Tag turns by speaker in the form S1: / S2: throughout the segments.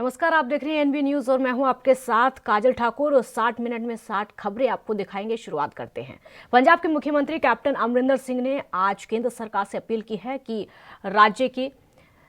S1: नमस्कार, आप देख रहे हैं एनबी न्यूज और मैं हूं आपके साथ काजल ठाकुर। और 60 मिनट में 60 खबरें आपको दिखाएंगे। शुरुआत करते हैं। पंजाब के मुख्यमंत्री कैप्टन अमरिंदर सिंह ने आज केंद्र सरकार से अपील की है कि राज्य के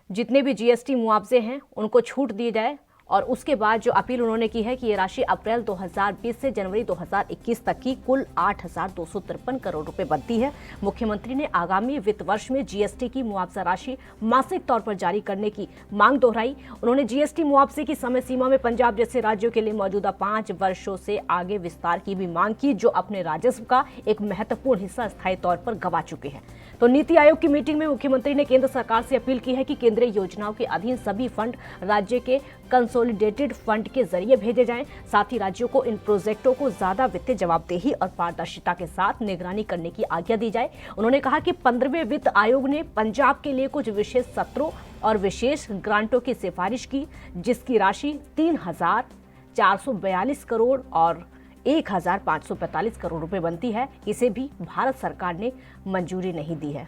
S1: जितने भी जीएसटी मुआवजे हैं उनको छूट दी जाए। और उसके बाद जो अपील उन्होंने की है कि ये राशि अप्रैल 2020 से जनवरी 2021 तक की कुल 8,253 करोड़ रुपए बनती है। मुख्यमंत्री ने आगामी वित्त वर्ष में जीएसटी की मुआवजा राशि मासिक तौर पर जारी करने की मांग दोहराई। उन्होंने जीएसटी मुआवजे की समय सीमा में पंजाब जैसे राज्यों के लिए मौजूदा 5 वर्षों से आगे विस्तार की भी मांग की, जो अपने राजस्व का एक महत्वपूर्ण हिस्सा स्थायी तौर पर गंवा चुके हैं। तो नीति आयोग की मीटिंग में मुख्यमंत्री ने केंद्र सरकार से अपील की है कि केंद्रीय योजनाओं के अधीन सभी फंड राज्य के कंसोलिडेटेड फंड के जरिए भेजे जाएं। साथ ही राज्यों को इन प्रोजेक्टों को ज्यादा वित्तीय जवाबदेही और पारदर्शिता के साथ निगरानी करने की आज्ञा दी जाए। उन्होंने कहा कि 15वें वित्त आयोग ने पंजाब के लिए कुछ विशेष सत्रों और विशेष ग्रांटों की सिफारिश की, जिसकी राशि 3,442 करोड़ और 1,545 करोड़ रुपए बनती है। इसे भी भारत सरकार ने मंजूरी नहीं दी है।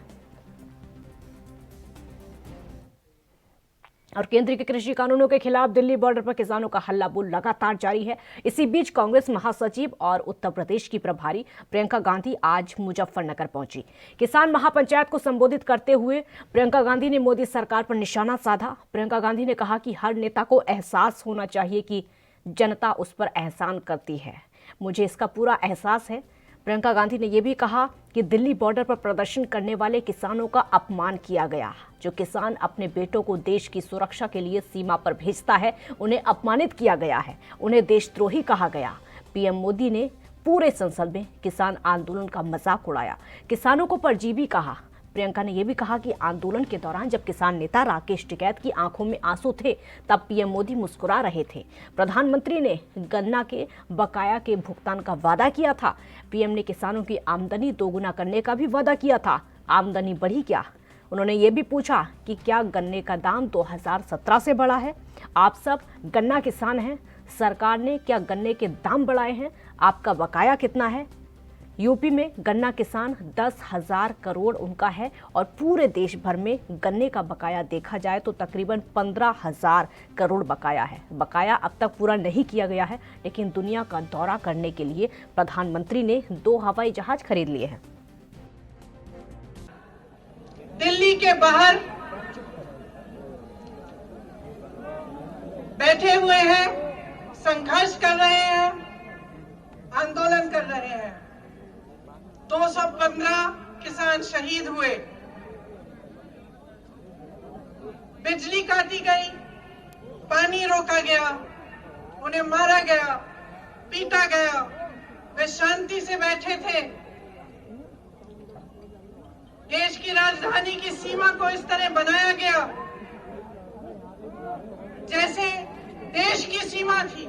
S1: और केंद्र के कृषि कानूनों के खिलाफ दिल्ली बॉर्डर पर किसानों का हल्ला बोल लगातार जारी है। इसी बीच कांग्रेस महासचिव और उत्तर प्रदेश की प्रभारी प्रियंका गांधी आज मुजफ्फरनगर पहुंची। किसान महापंचायत को संबोधित करते हुए प्रियंका गांधी ने मोदी सरकार पर निशाना साधा। प्रियंका गांधी ने कहा कि हर नेता को एहसास होना चाहिए कि जनता उस पर एहसान करती है। मुझे इसका पूरा एहसास है। प्रियंका गांधी ने यह भी कहा कि दिल्ली बॉर्डर पर प्रदर्शन करने वाले किसानों का अपमान किया गया। जो किसान अपने बेटों को देश की सुरक्षा के लिए सीमा पर भेजता है, उन्हें अपमानित किया गया है, उन्हें देशद्रोही कहा गया। पीएम मोदी ने पूरे संसद में किसान आंदोलन का मजाक उड़ाया, किसानों को परजीवी कहा। प्रियंका ने यह भी कहा कि आंदोलन के दौरान जब किसान नेता राकेश टिकैत की आंखों में आंसू थे, तब पीएम मोदी मुस्कुरा रहे थे। प्रधानमंत्री ने गन्ना के बकाया के भुगतान का वादा किया था। पीएम ने किसानों की आमदनी दोगुना करने का भी वादा किया था। आमदनी बढ़ी क्या? उन्होंने ये भी पूछा कि क्या गन्ने का दाम 2017 से बढ़ा है? आप सब गन्ना किसान हैं, सरकार ने क्या गन्ने के दाम बढ़ाए हैं? आपका बकाया कितना है? यूपी में गन्ना किसान 10,000 करोड़ उनका है और पूरे देश भर में गन्ने का बकाया देखा जाए तो तकरीबन 15,000 करोड़ बकाया है। बकाया अब तक पूरा नहीं किया गया है, लेकिन दुनिया का दौरा करने के लिए प्रधानमंत्री ने 2 हवाई जहाज खरीद लिए हैं।
S2: दिल्ली के बाहर बैठे हुए हैं, संघर्ष कर रहे हैं, आंदोलन कर रहे हैं। 215 किसान शहीद हुए, बिजली काटी गई, पानी रोका गया, उन्हें मारा गया, पीटा गया। वे शांति से बैठे थे। देश की राजधानी की सीमा को इस तरह बनाया गया जैसे देश की सीमा थी।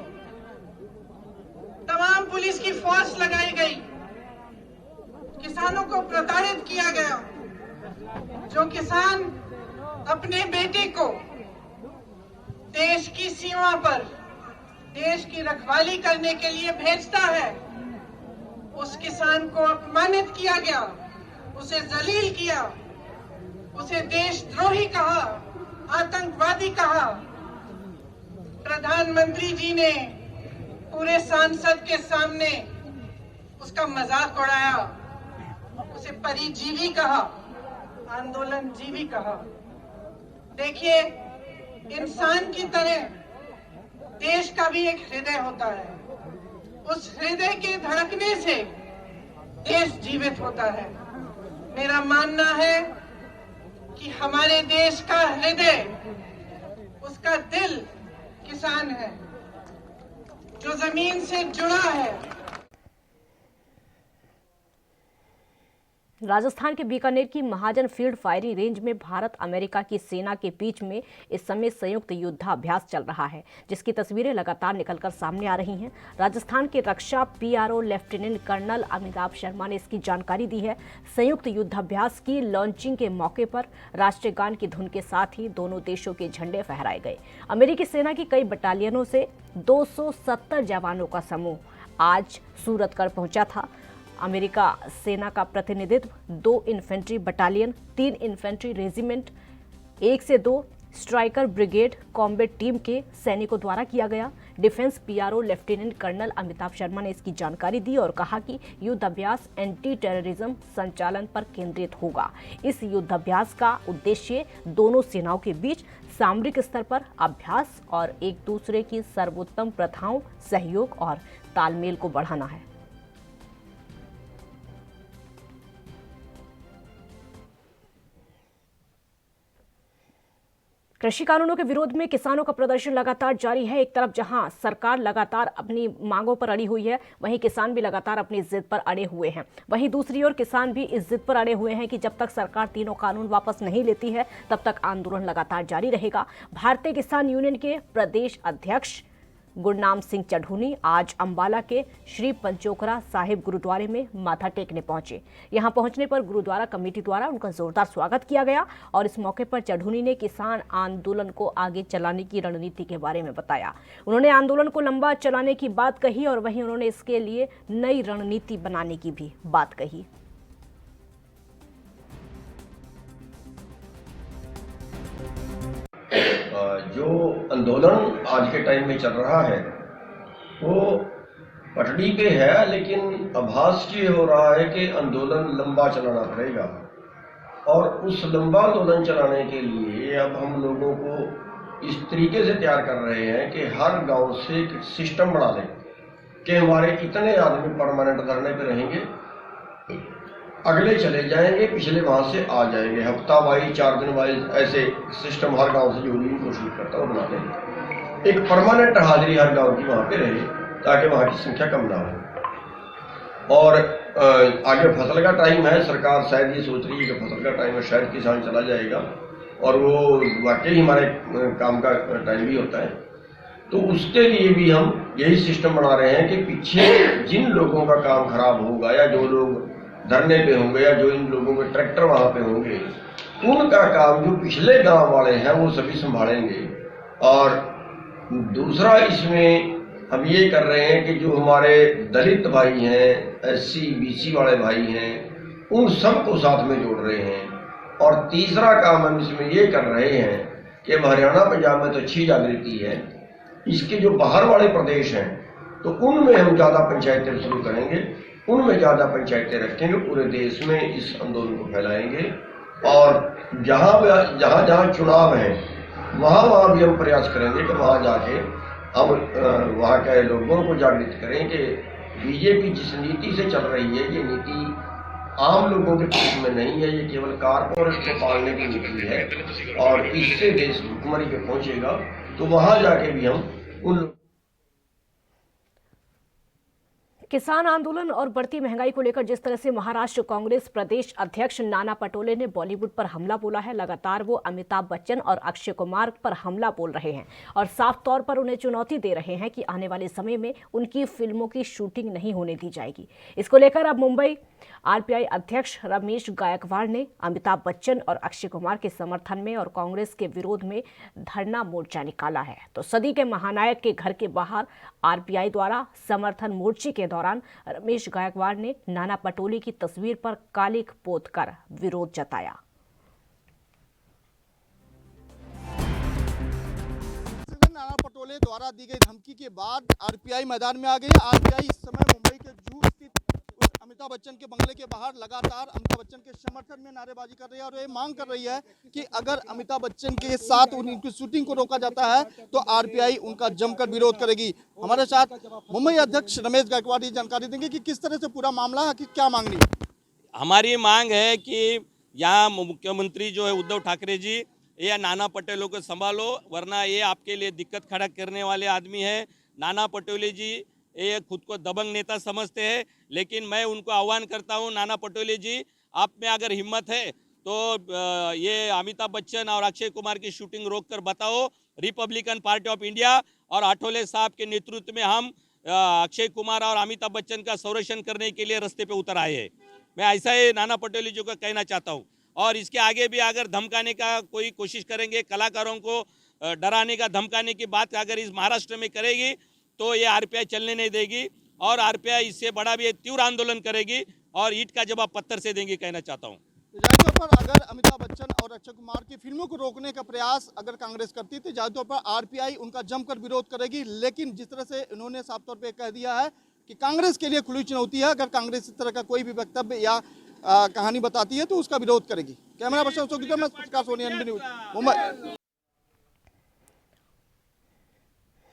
S2: तमाम पुलिस की फोर्स लगाई गई, किसानों को प्रताड़ित किया गया। जो किसान अपने बेटे को देश की सीमा पर देश की रखवाली करने के लिए भेजता है, उस किसान को अपमानित किया गया, उसे जलील किया, उसे देशद्रोही कहा, आतंकवादी कहा। प्रधानमंत्री जी ने पूरे संसद के सामने उसका मजाक उड़ाया, उसे परिजीवी कहा, आंदोलन जीवी कहा। देखिए, इंसान की तरह देश का भी एक हृदय होता है। उस हृदय के धड़कने से देश जीवित होता है। मेरा मानना है कि हमारे देश का हृदय, उसका दिल किसान है, जो जमीन से जुड़ा है।
S1: राजस्थान के बीकानेर की महाजन फील्ड फायरिंग रेंज में भारत अमेरिका की सेना के बीच में इस समय संयुक्त युद्धाभ्यास चल रहा है, जिसकी तस्वीरें लगातार निकलकर सामने आ रही हैं। राजस्थान के रक्षा PRO lieutenant colonel Amitabh Sharma ने इसकी जानकारी दी है। संयुक्त युद्धाभ्यास की लॉन्चिंग के मौके पर राष्ट्रीय गान की धुन के साथ ही दोनों देशों के झंडे फहराए गए। अमेरिकी सेना की कई बटालियनों से 270 जवानों का समूह आज सूरतगढ़ पहुंचा था। अमेरिका सेना का प्रतिनिधित्व 2 इन्फेंट्री बटालियन, 3 इन्फेंट्री रेजिमेंट, 1 से 2 स्ट्राइकर ब्रिगेड कॉम्बैट टीम के सैनिकों द्वारा किया गया। Defence PRO lieutenant colonel Amitabh Sharma ने इसकी जानकारी दी और कहा कि युद्धाभ्यास एंटी टेररिज्म संचालन पर केंद्रित होगा। इस युद्धाभ्यास का उद्देश्य दोनों सेनाओं के बीच सामरिक स्तर पर अभ्यास और एक दूसरे की सर्वोत्तम प्रथाओं, सहयोग और तालमेल को बढ़ाना है। कृषि कानूनों के विरोध में किसानों का प्रदर्शन लगातार जारी है। एक तरफ जहां सरकार लगातार अपनी मांगों पर अड़ी हुई है, वहीं किसान भी लगातार अपनी जिद पर अड़े हुए हैं। वहीं दूसरी ओर किसान भी इस जिद पर अड़े हुए हैं कि जब तक सरकार तीनों कानून वापस नहीं लेती है, तब तक आंदोलन लगातार जारी रहेगा। भारतीय किसान यूनियन के प्रदेश अध्यक्ष गुरनाम सिंह चढ़ूनी आज अंबाला के श्री पंचोखरा साहिब गुरुद्वारे में माथा टेकने पहुंचे। यहां पहुंचने पर गुरुद्वारा कमेटी द्वारा उनका जोरदार स्वागत किया गया और इस मौके पर चढ़ूनी ने किसान आंदोलन को आगे चलाने की रणनीति के बारे में बताया। उन्होंने आंदोलन को लंबा चलाने की बात कही और वहीं उन्होंने इसके लिए नई रणनीति बनाने की भी बात कही।
S3: जो आंदोलन आज के टाइम में चल रहा है वो पटड़ी पे है, लेकिन आभास ये हो रहा है कि आंदोलन लंबा चलाना पड़ेगा। और उस लंबा आंदोलन चलाने के लिए अब हम लोगों को इस तरीके से तैयार कर रहे हैं कि हर गांव से एक सिस्टम बना दें कि हमारे इतने आदमी परमानेंट धरने पे रहेंगे, अगले चले जाएंगे, पिछले वहां से आ जाएंगे। हफ्ता वाइज, 4 दिन वाइज ऐसे सिस्टम हर गांव से जोड़ने की कोशिश करता हूँ बना देंगे। एक परमानेंट हाजिरी हर गांव की वहां पे रहे ताकि वहां की संख्या कम ना हो। और आगे फसल का टाइम है, सरकार शायद ये सोच रही है कि फसल का टाइम है, शायद किसान चला जाएगा और वो वाकई हमारे काम का टाइम भी होता है। तो उसके लिए भी हम यही सिस्टम बना रहे हैं कि पीछे जिन लोगों का काम खराब होगा या जो लोग धरने पे होंगे या जो इन लोगों के ट्रैक्टर वहां पे होंगे, उनका काम जो पिछले गांव वाले हैं वो सभी संभालेंगे। और दूसरा इसमें हम ये कर रहे हैं कि जो हमारे दलित भाई हैं, SC BC वाले भाई हैं, उन सबको साथ में जोड़ रहे हैं। और तीसरा काम हम इसमें ये कर रहे हैं कि हरियाणा पंजाब में तो अच्छी जागृति है, इसके जो बाहर वाले प्रदेश हैं तो उनमें हम ज़्यादा पंचायतें शुरू करेंगे, उनमें ज़्यादा पंचायतें रखेंगे, पूरे देश में इस आंदोलन को फैलाएंगे। और जहाँ चुनाव है वहाँ भी हम प्रयास करेंगे कि वहाँ जाके हम वहाँ के लोगों को जागृत करें कि बीजेपी जिस नीति से चल रही है, ये नीति आम लोगों के पक्ष में नहीं है, ये केवल कारपोरेट को पालने की नीति है और इससे देश भुखमरी पे पहुँचेगा। तो वहाँ जाके भी हम उन
S1: किसान आंदोलन और बढ़ती महंगाई को लेकर जिस तरह से महाराष्ट्र कांग्रेस प्रदेश अध्यक्ष नाना पटोले ने बॉलीवुड पर हमला बोला है, लगातार वो अमिताभ बच्चन और अक्षय कुमार पर हमला बोल रहे हैं और साफ तौर पर उन्हें चुनौती दे रहे हैं कि आने वाले समय में उनकी फिल्मों की शूटिंग नहीं होने दी जाएगी। इसको लेकर अब मुंबई RPI अध्यक्ष रमेश गायकवाड़ ने अमिताभ बच्चन और अक्षय कुमार के समर्थन में और कांग्रेस के विरोध में धरना मोर्चा निकाला है। तो सदी के महानायक के घर के बाहर RPI द्वारा समर्थन मोर्चे के दौरान रमेश गायकवाड़ ने नाना पटोले की तस्वीर पर कालिक पोत कर विरोध जताया।
S4: नाना पटोले द्वारा दी गई धमकी के बाद RPI मैदान में आ गई। RPI इस समय मुंबई के जूहू स्थित अमिताभ बच्चन के बंगले के बाहर लगातार अमिताभ बच्चन के समर्थन में नारेबाजी कर रही है और ये मांग कर रही है कि अगर अमिताभ बच्चन के साथ उनकी शूटिंग को रोका जाता है तो RPI उनका जमकर विरोध करेगी। हमारे साथ मुंबई अध्यक्ष रमेश गायकवाड़ जानकारी देंगे कि किस तरह से पूरा मामला है, कि क्या मांगनी है।
S5: हमारी मांग है कि यहाँ मुख्यमंत्री जो है उद्धव ठाकरे जी, ये नाना पटोले को संभालो, वरना ये आपके लिए दिक्कत खड़ा करने वाले आदमी है। नाना पटोले जी ये खुद को दबंग नेता समझते हैं, लेकिन मैं उनको आह्वान करता हूं, नाना पटोले जी आप में अगर हिम्मत है तो ये अमिताभ बच्चन और अक्षय कुमार की शूटिंग रोककर बताओ। रिपब्लिकन पार्टी ऑफ इंडिया और आठवले साहब के नेतृत्व में हम अक्षय कुमार और अमिताभ बच्चन का संरक्षण करने के लिए रास्ते पे उतर आए हैं। मैं ऐसा ही नाना पटोले जी को कहना चाहता हूँ। और इसके आगे भी अगर धमकाने का कोई कोशिश करेंगे, कलाकारों को डराने का धमकाने की बात अगर इस महाराष्ट्र में करेगी तो ये RPI चलने नहीं देगी और RPI इससे बड़ा भी तीव्र आंदोलन करेगी और ईंट का जवाब पत्थर से देंगे, कहना चाहता हूँ।
S4: तो पर अगर अमिताभ बच्चन और अक्षय कुमार की फिल्म फिल्मों को रोकने का प्रयास अगर कांग्रेस करती तो ज्यादा तौर पर आरपीआई उनका जमकर विरोध करेगी। लेकिन जिस तरह से इन्होंने साफ तौर पे कह दिया है कि कांग्रेस के लिए खुली चुनौती है, अगर कांग्रेस इस तरह का कोई भी वक्तव्य या कहानी बताती है तो उसका विरोध करेगी। कैमरा पर्सन अशोक के साथ Prakash Soni, NB news, Mumbai.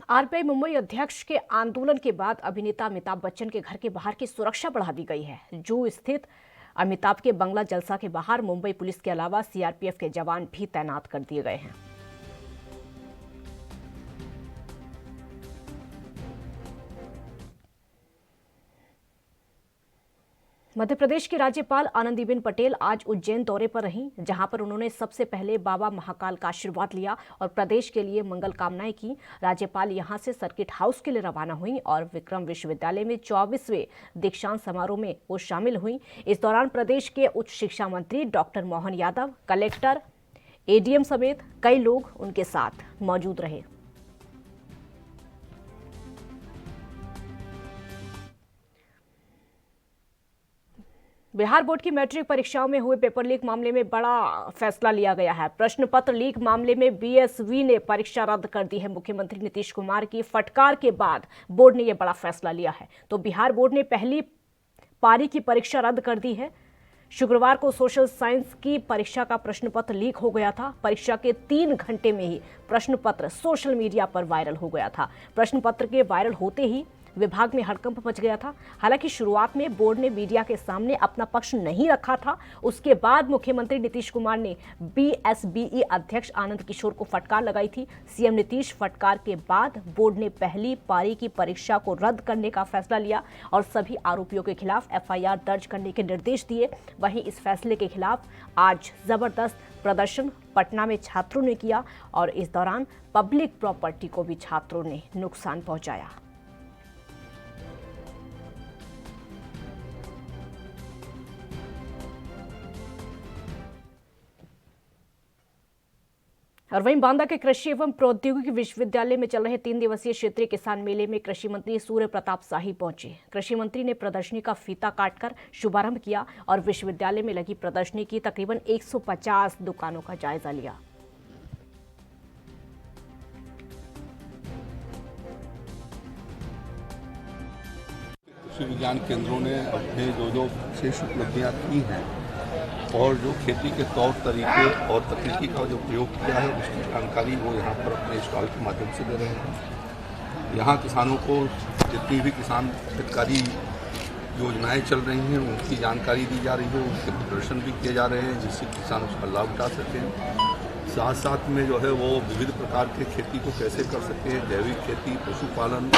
S1: RPI Mumbai अध्यक्ष के आंदोलन के बाद अभिनेता अमिताभ बच्चन के घर के बाहर की सुरक्षा बढ़ा दी गई है। जू स्थित अमिताभ के बंगला जलसा के बाहर मुंबई पुलिस के अलावा सीआरपीएफ के जवान भी तैनात कर दिए गए हैं। मध्य प्रदेश की राज्यपाल आनंदीबेन पटेल आज उज्जैन दौरे पर रहीं, जहां पर उन्होंने सबसे पहले बाबा महाकाल का आशीर्वाद लिया और प्रदेश के लिए मंगल कामनाएं की। राज्यपाल यहां से सर्किट हाउस के लिए रवाना हुई और विक्रम विश्वविद्यालय में 24वें दीक्षांत समारोह में वो शामिल हुई। इस दौरान प्रदेश के उच्च शिक्षा मंत्री doctor Mohan Yadav, collector, ADM समेत कई लोग उनके साथ मौजूद रहे। बिहार बोर्ड की मैट्रिक परीक्षाओं में हुए पेपर लीक मामले में बड़ा फैसला लिया गया है। प्रश्न पत्र लीक मामले में बीएसवी ने परीक्षा रद्द कर दी है। मुख्यमंत्री नीतीश कुमार की फटकार के बाद बोर्ड ने यह बड़ा फैसला लिया है। तो बिहार बोर्ड ने पहली पारी की परीक्षा रद्द कर दी है। शुक्रवार को सोशल साइंस की परीक्षा का प्रश्न पत्र लीक हो गया था। परीक्षा के 3 घंटे में ही प्रश्न पत्र सोशल मीडिया पर वायरल हो गया था। प्रश्न पत्र के वायरल होते ही विभाग में हड़कंप मच गया था। हालांकि शुरुआत में बोर्ड ने मीडिया के सामने अपना पक्ष नहीं रखा था। उसके बाद मुख्यमंत्री नीतीश कुमार ने बीएसबीई अध्यक्ष आनंद किशोर को फटकार लगाई थी। सीएम नीतीश फटकार के बाद बोर्ड ने पहली पारी की परीक्षा को रद्द करने का फैसला लिया और सभी आरोपियों के खिलाफ एफआईआर दर्ज करने के निर्देश दिए। वहीं इस फैसले के खिलाफ आज जबरदस्त प्रदर्शन पटना में छात्रों ने किया और इस दौरान पब्लिक प्रॉपर्टी को भी छात्रों ने नुकसान पहुंचाया। और वहीं बांदा के कृषि एवं प्रौद्योगिकी विश्वविद्यालय में चल रहे 3 दिवसीय क्षेत्रीय किसान मेले में कृषि मंत्री सूर्य प्रताप शाही पहुंचे। कृषि मंत्री ने प्रदर्शनी का फीता काटकर शुभारंभ किया और विश्वविद्यालय में लगी प्रदर्शनी की तकरीबन 150 दुकानों का जायजा लिया।
S6: कृषि विज्ञान केंद्रों ने अपने जो विशेष उपलब्धियां की हैं और जो खेती के तौर तरीके और तकनीकी का जो प्रयोग किया है उसकी जानकारी वो यहाँ पर अपने स्टॉल के माध्यम से दे रहे हैं। यहाँ किसानों को जितनी भी किसान हितकारी योजनाएं चल रही हैं उनकी जानकारी दी जा रही है, उनके प्रदर्शन भी किए जा रहे हैं जिससे किसान उसका लाभ उठा सकें। साथ साथ में जो है वो विविध प्रकार के खेती को कैसे कर सकते हैं, जैविक खेती, पशुपालन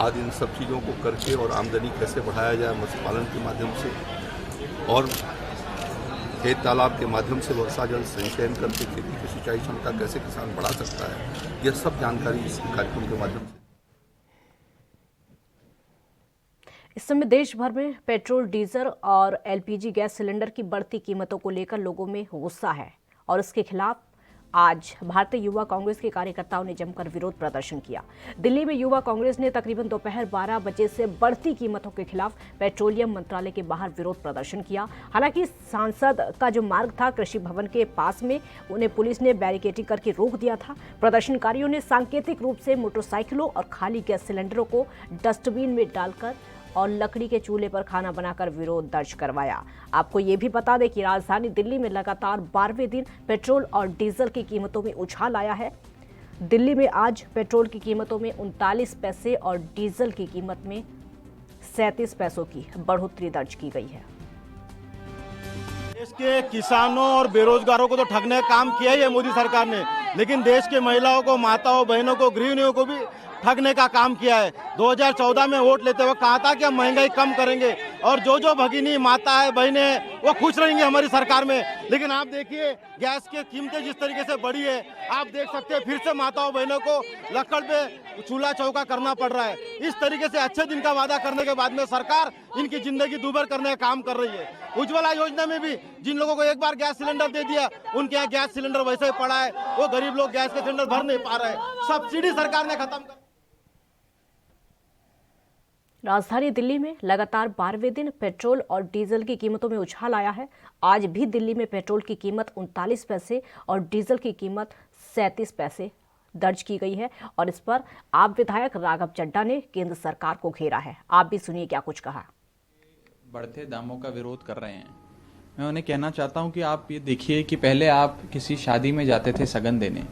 S6: आदि इन सब चीज़ों को करके और आमदनी कैसे बढ़ाया जाए मत्स्य पालन के माध्यम से और खेत तालाब के माध्यम से वर्षा जल संचयन करके खेती की सिंचाई क्षमता कैसे किसान बढ़ा सकता है, यह सब जानकारी इस कार्यक्रम के माध्यम से।
S1: इस समय देश भर में पेट्रोल, डीजल और एलपीजी गैस सिलेंडर की बढ़ती कीमतों को लेकर लोगों में गुस्सा है और इसके खिलाफ आज भारतीय युवा कांग्रेस के कार्यकर्ताओं ने जमकर विरोध प्रदर्शन किया। दिल्ली में युवा कांग्रेस ने तकरीबन दोपहर 12 बजे से बढ़ती कीमतों के खिलाफ पेट्रोलियम मंत्रालय के बाहर विरोध प्रदर्शन किया। हालांकि सांसद का जो मार्ग था कृषि भवन के पास में, उन्हें पुलिस ने बैरिकेडिंग करके रोक दिया था। प्रदर्शनकारियों ने सांकेतिक रूप से मोटरसाइकिलों और खाली गैस सिलेंडरों को डस्टबिन में डालकर और लकड़ी के चूल्हे पर खाना बनाकर विरोध दर्ज करवाया। आपको ये भी बता दें कि राजधानी दिल्ली में लगातार 12वें दिन पेट्रोल और डीजल की कीमतों में उछाल आया है। दिल्ली में आज पेट्रोल की कीमतों में 39 पैसे और डीजल की कीमत में 37 पैसों की बढ़ोतरी दर्ज की गई है।
S7: देश के किसानों और बेरोजगारों को तो ठगने का काम किया ही है मोदी सरकार ने, लेकिन देश के महिलाओं को, माताओं, बहनों को, गृहिणियों को भी ठगने का काम किया है। 2014 में वोट लेते हुए कहा था कि हम महंगाई कम करेंगे और जो भगिनी माता है, बहनें हैं, वो खुश रहेंगे हमारी सरकार में। लेकिन आप देखिए गैस की कीमतें जिस तरीके से बढ़ी है, आप देख सकते हैं फिर से माताओं बहनों को लकड़ पे चूल्हा चौका करना पड़ रहा है। इस तरीके से अच्छे दिन का वादा करने के बाद में सरकार इनकी जिंदगी दूभर करने का काम कर रही है। उज्ज्वला योजना में भी जिन लोगों को एक बार गैस सिलेंडर दे दिया, उनके यहाँ गैस सिलेंडर वैसे ही पड़ा है, वो गरीब लोग गैस के सिलेंडर भर नहीं पा रहे। सब्सिडी सरकार ने खत्म कर
S1: राजधानी दिल्ली में लगातार 12वें दिन पेट्रोल और डीजल की कीमतों में उछाल आया है। आज भी दिल्ली में पेट्रोल की कीमत 39 पैसे और डीजल की कीमत 37 पैसे दर्ज की गई है और इस पर आप विधायक राघव चड्ढा ने केंद्र सरकार को घेरा है। आप भी सुनिए क्या कुछ कहा।
S8: बढ़ते दामों का विरोध कर रहे हैं। मैं उन्हें कहना चाहता हूं कि आप ये देखिए कि पहले आप किसी शादी में जाते थे सगन देने,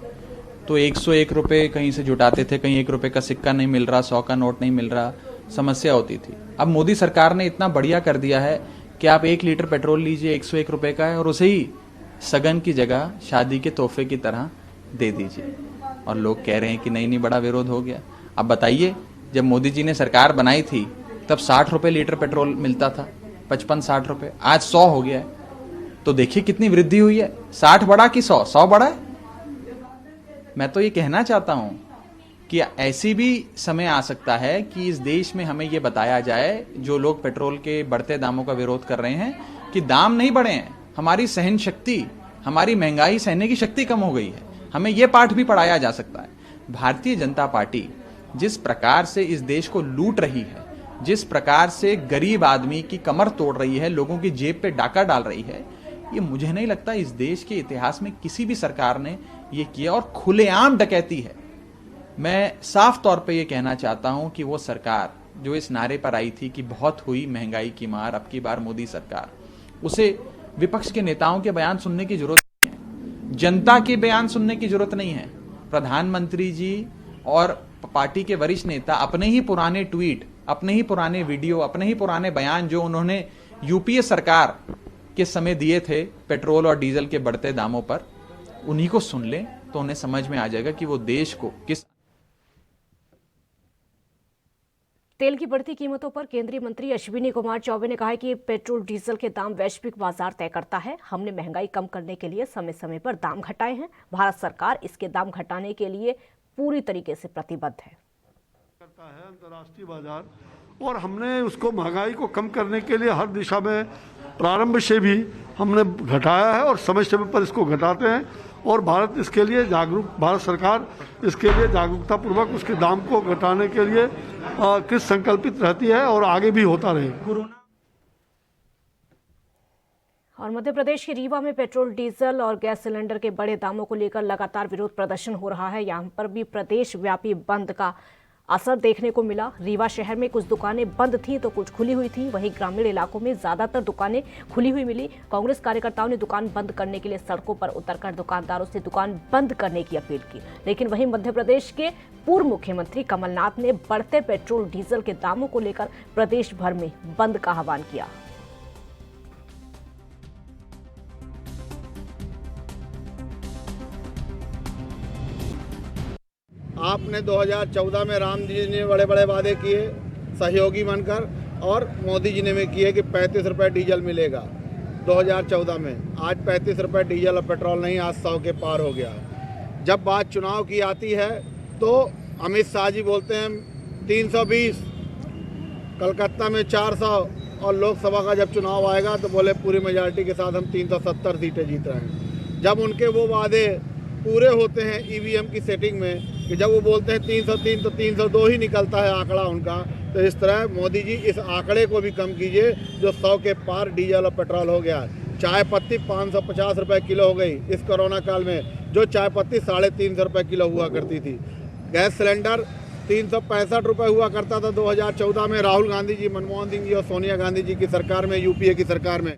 S8: तो 101 रुपये कहीं से जुटाते थे, कहीं 1 रुपये का सिक्का नहीं मिल रहा, 100 का नोट नहीं मिल रहा, समस्या होती थी। अब मोदी सरकार ने इतना बढ़िया कर दिया है कि आप 1 लीटर पेट्रोल लीजिए, 101 रुपये का है और उसे ही सगन की जगह शादी के तोहफे की तरह दे दीजिए। और लोग कह रहे हैं कि नहीं बड़ा विरोध हो गया। अब बताइए, जब मोदी जी ने सरकार बनाई थी तब 60 रुपये लीटर पेट्रोल मिलता था, 55-60 रुपये, आज 100 हो गया है। तो देखिए कितनी वृद्धि हुई है। 60 बढ़ा कि 100 बढ़ा है। मैं तो ये कहना चाहता हूं कि ऐसी भी समय आ सकता है कि इस देश में हमें ये बताया जाए, जो लोग पेट्रोल के बढ़ते दामों का विरोध कर रहे हैं, कि दाम नहीं बढ़े हैं, हमारी सहन शक्ति, हमारी महंगाई सहने की शक्ति कम हो गई है। हमें यह पाठ भी पढ़ाया जा सकता है। भारतीय जनता पार्टी जिस प्रकार से इस देश को लूट रही है, जिस प्रकार से गरीब आदमी की कमर तोड़ रही है, लोगों की जेब पे डाका डाल रही है, ये मुझे नहीं लगता इस देश के इतिहास में किसी भी सरकार ने ये किया, और खुलेआम डकैती है। मैं साफ तौर पे ये कहना चाहता हूं कि वो सरकार जो इस नारे पर आई थी कि बहुत हुई महंगाई की मार, अब की बार मोदी सरकार, उसे विपक्ष के नेताओं के बयान सुनने की जरूरत नहीं है, जनता के बयान सुनने की जरूरत नहीं है। प्रधानमंत्री जी और पार्टी के वरिष्ठ नेता अपने ही पुराने ट्वीट, अपने ही पुराने वीडियो, अपने ही पुराने बयान जो उन्होंने यूपीए सरकार के समय दिए थे पेट्रोल और डीजल के बढ़ते दामों पर, उन्हीं को सुन लें तो उन्हें समझ में आ जाएगा कि वो देश को किस।
S1: तेल की बढ़ती कीमतों पर केंद्रीय मंत्री अश्विनी कुमार चौबे ने कहा है कि पेट्रोल डीजल के दाम वैश्विक बाजार तय करता है। हमने महंगाई कम करने के लिए समय समय पर दाम घटाए हैं। भारत सरकार इसके दाम घटाने के लिए पूरी तरीके से प्रतिबद्ध है।
S9: करता है अंतर्राष्ट्रीय बाजार, और हमने उसको महंगाई को कम करने के लिए हर दिशा में प्रारंभ से भी हमने घटाया है और समय समय पर इसको घटाते हैं। और भारत इसके लिए भारत सरकार इसके लिए जागरूकता पूर्वक उसके दाम को घटाने के लिए कृत संकल्पित रहती है और आगे भी होता रहेगा।
S1: और मध्य प्रदेश के रीवा में पेट्रोल, डीजल और गैस सिलेंडर के बड़े दामों को लेकर लगातार विरोध प्रदर्शन हो रहा है। यहाँ पर भी प्रदेश व्यापी बंद का असर देखने को मिला। रीवा शहर में कुछ दुकानें बंद थीं तो कुछ खुली हुई थीं। वहीं ग्रामीण इलाकों में ज्यादातर दुकानें खुली हुई मिली। कांग्रेस कार्यकर्ताओं ने दुकान बंद करने के लिए सड़कों पर उतरकर दुकानदारों से दुकान बंद करने की अपील की। लेकिन वहीं मध्य प्रदेश के पूर्व मुख्यमंत्री कमलनाथ ने बढ़ते पेट्रोल डीजल के दामों को लेकर प्रदेश भर में बंद का आह्वान किया।
S4: आपने 2014 में राम जी ने बड़े बड़े वादे किए सहयोगी बनकर, और मोदी जी ने भी किए कि 35 रुपये डीजल मिलेगा 2014 में। आज 35 रुपये डीजल और पेट्रोल नहीं, आज 100 के पार हो गया। जब बात चुनाव की आती है तो अमित शाह जी बोलते हैं 320, कलकत्ता में 400, और लोकसभा का जब चुनाव आएगा तो बोले पूरी मेजॉरिटी के साथ हम 370 सीटें जीत रहे हैं। जब उनके वो वादे पूरे होते हैं ईवीएम की सेटिंग में, कि जब वो बोलते हैं 303 तो 302 ही निकलता है आंकड़ा उनका। तो इस तरह मोदी जी इस आंकड़े को भी कम कीजिए जो 100 के पार डीजल और पेट्रोल हो गया। चाय पत्ती 550 रुपये किलो हो गई इस कोरोना काल में, जो चाय पत्ती 350 रुपये किलो हुआ करती थी। गैस सिलेंडर 365 रुपये हुआ करता था 2014 में, राहुल गांधी जी, मनमोहन सिंह जी और सोनिया गांधी जी की सरकार में, यूपीए की सरकार में।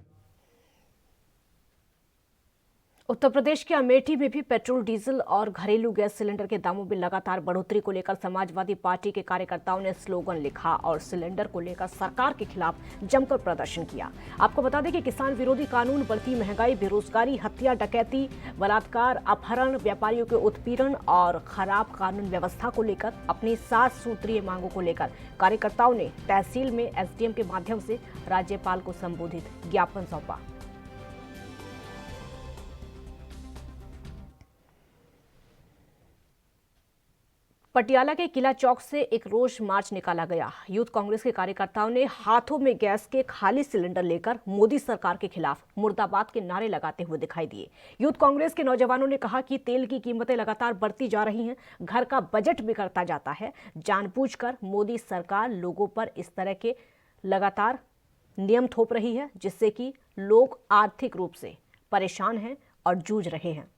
S1: उत्तर प्रदेश के अमेठी में भी पेट्रोल, डीजल और घरेलू गैस सिलेंडर के दामों में लगातार बढ़ोतरी को लेकर समाजवादी पार्टी के कार्यकर्ताओं ने स्लोगन लिखा और सिलेंडर को लेकर सरकार के खिलाफ जमकर प्रदर्शन किया। आपको बता दें कि किसान विरोधी कानून, बढ़ती महंगाई, बेरोजगारी, हत्या, डकैती, बलात्कार, अपहरण, व्यापारियों के उत्पीड़न और खराब कानून व्यवस्था को लेकर अपनी 7 सूत्रीय मांगों को लेकर कार्यकर्ताओं ने तहसील में एसडीएम के माध्यम से राज्यपाल को संबोधित ज्ञापन सौंपा। पटियाला के किला चौक से एक रोष मार्च निकाला गया। यूथ कांग्रेस के कार्यकर्ताओं ने हाथों में गैस के खाली सिलेंडर लेकर मोदी सरकार के खिलाफ मुर्दाबाद के नारे लगाते हुए दिखाई दिए। यूथ कांग्रेस के नौजवानों ने कहा कि तेल की कीमतें लगातार बढ़ती जा रही हैं, घर का बजट बिगड़ता जाता है। जानबूझकर मोदी सरकार लोगों पर इस तरह के लगातार नियम थोप रही है, जिससे कि लोग आर्थिक रूप से परेशान हैं और जूझ रहे हैं।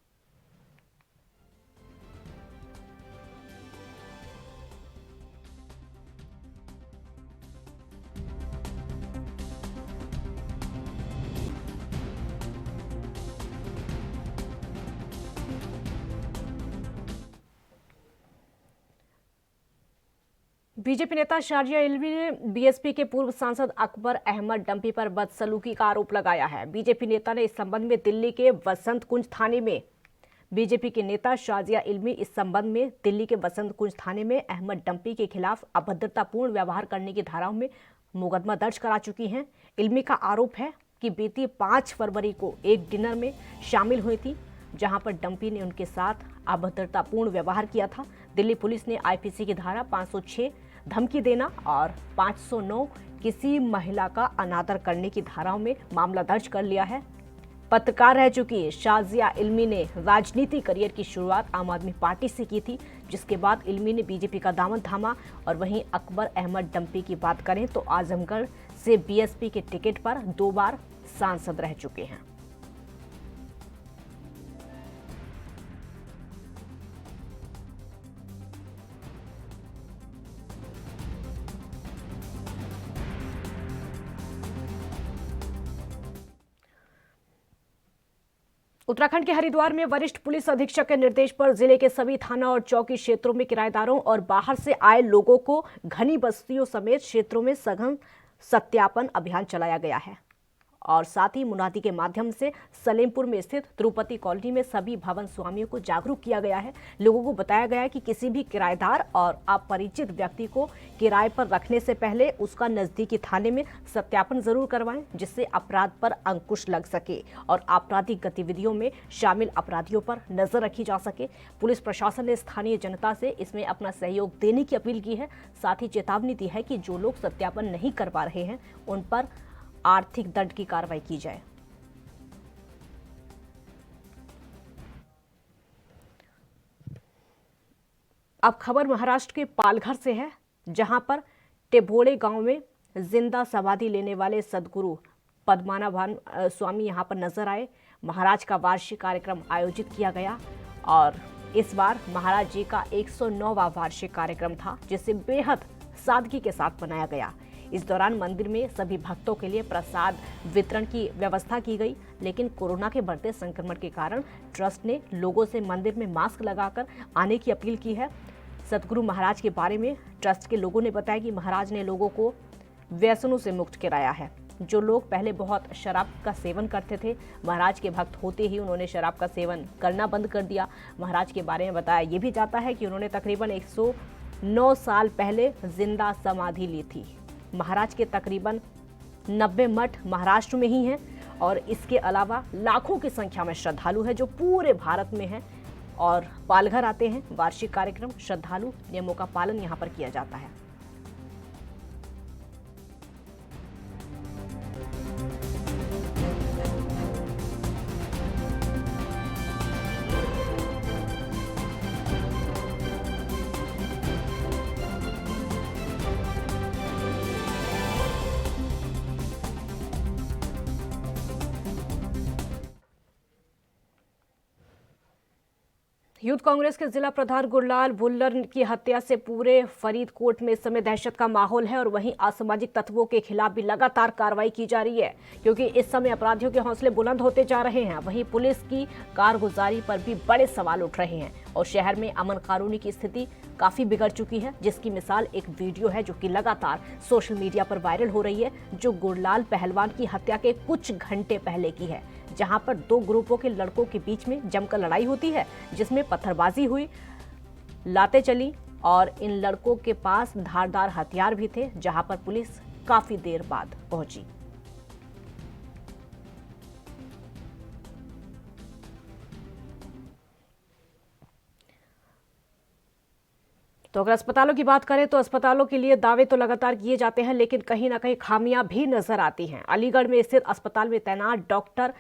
S1: बीजेपी नेता शाजिया इल्मी ने बीएसपी के पूर्व सांसद अकबर अहमद डंपी पर बदसलूकी का आरोप लगाया है। बीजेपी नेता ने इस संबंध में दिल्ली के वसंत कुंज थाने में बीजेपी के नेता शाजिया इल्मी इस संबंध में दिल्ली के वसंत कुंज थाने में अहमद डंपी के खिलाफ अभद्रतापूर्ण व्यवहार करने की धाराओं में मुकदमा दर्ज करा चुकी हैं। इल्मी का आरोप है कि बीती 5 फरवरी को एक डिनर में शामिल हुई थी, जहां पर डंपी ने उनके साथ अभद्रतापूर्ण व्यवहार किया था। दिल्ली पुलिस ने आईपीसी की धारा 506 धमकी देना और 509 किसी महिला का अनादर करने की धाराओं में मामला दर्ज कर लिया है। पत्रकार रह चुकी शाजिया इल्मी ने राजनीति करियर की शुरुआत आम आदमी पार्टी से की थी, जिसके बाद इल्मी ने बीजेपी का दामन थामा। और वहीं अकबर अहमद डंपी की बात करें तो आजमगढ़ से बीएसपी के टिकट पर 2 बार सांसद रह चुके हैं। उत्तराखंड के हरिद्वार में वरिष्ठ पुलिस अधीक्षक के निर्देश पर जिले के सभी थाना और चौकी क्षेत्रों में किराएदारों और बाहर से आए लोगों को घनी बस्तियों समेत क्षेत्रों में सघन सत्यापन अभियान चलाया गया है। और साथ ही मुनादी के माध्यम से सलेमपुर में स्थित तिरुपति कॉलोनी में सभी भवन स्वामियों को जागरूक किया गया है। लोगों को बताया गया है कि किसी भी किराएदार और अपरिचित व्यक्ति को किराए पर रखने से पहले उसका नजदीकी थाने में सत्यापन जरूर करवाएं, जिससे अपराध पर अंकुश लग सके और आपराधिक गतिविधियों में शामिल अपराधियों पर नजर रखी जा सके। पुलिस प्रशासन ने स्थानीय जनता से इसमें अपना सहयोग देने की अपील की है। साथ ही चेतावनी दी है कि जो लोग सत्यापन नहीं करवा रहे हैं उन पर आर्थिक दंड की कार्रवाई की जाए। अब खबर महाराष्ट्र के पालघर से है, जहां पर टेभोड़े गांव में जिंदा समाधि लेने वाले सदगुरु पद्मानाभान स्वामी यहां पर नजर आए। महाराज का वार्षिक कार्यक्रम आयोजित किया गया और इस बार महाराज जी का 109वां वार्षिक कार्यक्रम था, जिसे बेहद सादगी के साथ मनाया गया। इस दौरान मंदिर में सभी भक्तों के लिए प्रसाद वितरण की व्यवस्था की गई, लेकिन कोरोना के बढ़ते संक्रमण के कारण ट्रस्ट ने लोगों से मंदिर में मास्क लगाकर आने की अपील की है। सदगुरु महाराज के बारे में ट्रस्ट के लोगों ने बताया कि महाराज ने लोगों को व्यसनों से मुक्त कराया है। जो लोग पहले बहुत शराब का सेवन करते थे, महाराज के भक्त होते ही उन्होंने शराब का सेवन करना बंद कर दिया। महाराज के बारे में बताया ये भी जाता है कि उन्होंने तकरीबन 109 साल पहले जिंदा समाधि ली थी। महाराज के तकरीबन 90 मठ महाराष्ट्र में ही हैं और इसके अलावा लाखों की संख्या में श्रद्धालु हैं जो पूरे भारत में हैं और पालघर आते हैं। वार्षिक कार्यक्रम श्रद्धालु नियमों का पालन यहां पर किया जाता है। यूथ कांग्रेस के जिला प्रधान गुरलाल भुल्लर की हत्या से पूरे फरीदकोट में इस समय दहशत का माहौल है और वहीं असामाजिक तत्वों के खिलाफ भी लगातार कार्रवाई की जा रही है, क्योंकि इस समय अपराधियों के हौसले बुलंद होते जा रहे हैं। वहीं पुलिस की कारगुजारी पर भी बड़े सवाल उठ रहे हैं और शहर में अमन कानूनी की स्थिति काफी बिगड़ चुकी है, जिसकी मिसाल एक वीडियो है जो कि लगातार सोशल मीडिया पर वायरल हो रही है, जो गुरलाल पहलवान की हत्या के कुछ घंटे पहले की है, जहां पर 2 ग्रुपों के लड़कों के बीच में जमकर लड़ाई होती है, जिसमें पत्थरबाजी हुई, लातें चली और इन लड़कों के पास धारदार हथियार भी थे, जहां पर पुलिस काफी देर बाद पहुंची। तो अगर अस्पतालों की बात करें तो अस्पतालों के लिए दावे तो लगातार किए जाते हैं, लेकिन कहीं ना कहीं खामियां भी नजर आती हैं। अलीगढ़ में स्थित अस्पताल में तैनात डॉक्टर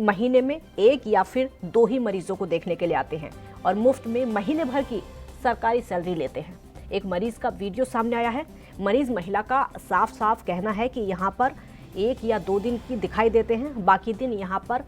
S1: महीने में 1 या फिर 2 ही मरीजों को देखने के लिए आते हैं और मुफ्त में महीने भर की सरकारी सैलरी लेते हैं। एक मरीज का वीडियो सामने आया है। मरीज महिला का साफ साफ कहना है कि यहाँ पर 1 या 2 दिन की दिखाई देते हैं, बाकी दिन यहाँ पर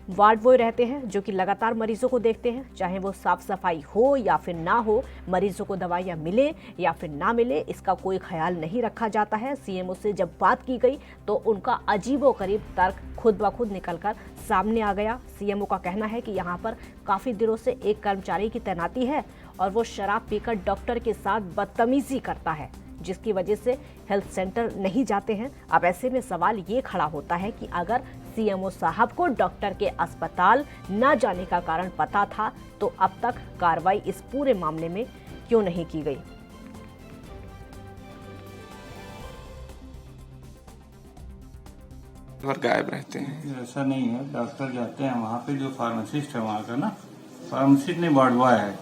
S1: वार्ड बॉय रहते हैं जो कि लगातार मरीजों को देखते हैं, चाहे वो साफ सफाई हो या फिर ना हो, मरीजों को दवाइयाँ मिले या फिर ना मिले, इसका कोई ख्याल नहीं रखा जाता है। सीएमओ से जब बात की गई तो उनका अजीबोगरीब तर्क खुद ब खुद निकलकर सामने आ गया। सीएमओ का कहना है कि यहाँ पर काफ़ी दिनों से एक कर्मचारी की तैनाती है और वो शराब पीकर डॉक्टर के साथ बदतमीजी करता है, जिसकी वजह से हेल्थ सेंटर नहीं जाते हैं। अब ऐसे में सवाल ये खड़ा होता है कि अगर सीएमओ साहब को डॉक्टर के अस्पताल न जाने का कारण पता था तो अब तक कार्रवाई इस पूरे मामले में क्यों नहीं की गई।
S10: और गायब रहते हैं।
S11: ऐसा नहीं है, डॉक्टर जाते हैं वहाँ पे, जो फार्मासिस्ट है वहाँ का ना, फार्मासिस्ट नहीं वार्ड बॉय है,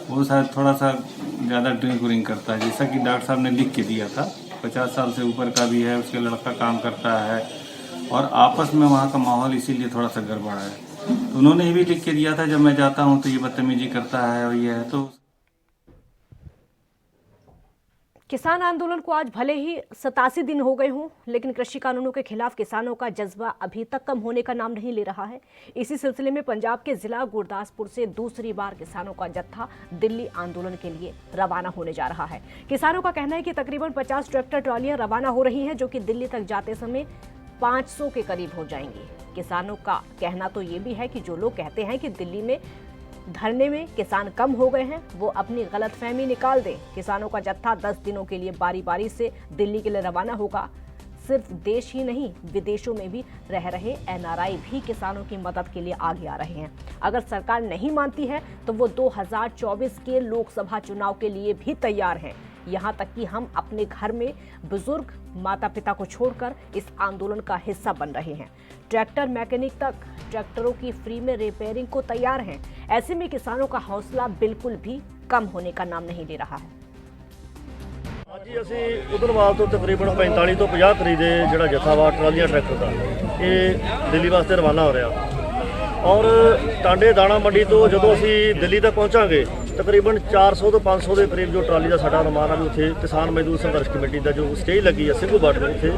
S11: वो शायद थोड़ा सा ज़्यादा ड्रिंक व्रिंक करता है, जैसा कि डॉक्टर साहब ने लिख के दिया था। 50 साल से ऊपर का भी है, उसके लड़का काम करता है और आपस में वहाँ का माहौल इसीलिए थोड़ा सा गड़बड़ है। तो उन्होंने ही भी लिख के दिया था, जब मैं जाता हूँ तो ये बदतमीजी करता है और ये है। तो
S1: किसान आंदोलन को आज भले ही 87 दिन हो गए हों, लेकिन कृषि कानूनों के खिलाफ किसानों का जज्बा अभी तक कम होने का नाम नहीं ले रहा है। इसी सिलसिले में पंजाब के जिला गुरदासपुर से दूसरी बार किसानों का जत्था दिल्ली आंदोलन के लिए रवाना होने जा रहा है। किसानों का कहना है कि तकरीबन 50 ट्रैक्टर ट्रॉलियां रवाना हो रही हैं, जो कि दिल्ली तक जाते समय 500 के करीब हो जाएंगी। किसानों का कहना तो ये भी है कि जो लोग कहते हैं कि दिल्ली में धरने में किसान कम हो गए हैं, वो अपनी गलतफहमी निकाल दें। किसानों का जत्था 10 दिनों के लिए बारी बारी से दिल्ली के लिए रवाना होगा। सिर्फ देश ही नहीं, विदेशों में भी रह रहे एनआरआई भी किसानों की मदद के लिए आगे आ रहे हैं। अगर सरकार नहीं मानती है तो वो 2024 के लोकसभा चुनाव के लिए भी तैयार हैं। यहाँ तक कि हम अपने घर में बुजुर्ग माता पिता को छोड़कर इस आंदोलन का हिस्सा बन रहे हैं। ट्रैक्टर मैकेनिक तक ट्रैक्टरों की फ्री में रिपेयरिंग को तैयार हैं। ऐसे में किसानों का हौसला बिल्कुल भी कम होने का नाम नहीं ले रहा है।
S12: जी ਅਸੀਂ ਉਧਰਵਾਲ ਤੋਂ ਤਕਰੀਬਨ 45 ਤੋਂ 50 ਤਰੀਕ ਦੇ ਜਿਹੜਾ ਜਥਾ ਵਾ ਟਰਾਲੀਆਂ ਟਰੈਕਟਰ ਦਾ ਇਹ ਦਿੱਲੀ ਵਾਸਤੇ ਰਵਾਨਾ ਹੋ ਰਿਹਾ ਔਰ ਟਾਂਡੇ ਦਾਣਾ ਮੰਡੀ ਤੋਂ ਜਦੋਂ ਅਸੀਂ ਦਿੱਲੀ ਤੱਕ ਪਹੁੰਚਾਂਗੇ ਤਕਰੀਬਨ 400 ਤੋਂ 500 ਦੇ ਕਰੀਬ ਜੋ ਟਰਾਲੀ ਦਾ ਸਾਡਾ ਅਨੁਮਾਨ ਆ ਵੀ ਉੱਥੇ ਕਿਸਾਨ ਮਜ਼ਦੂਰ ਸੰਘਰਸ਼ ਕਮੇਟੀ ਦਾ ਜੋ ਸਟੇਜ ਲੱਗੀ ਹੈ ਸਿੰਘੂ ਬਾਰਡਰ ਉੱਥੇ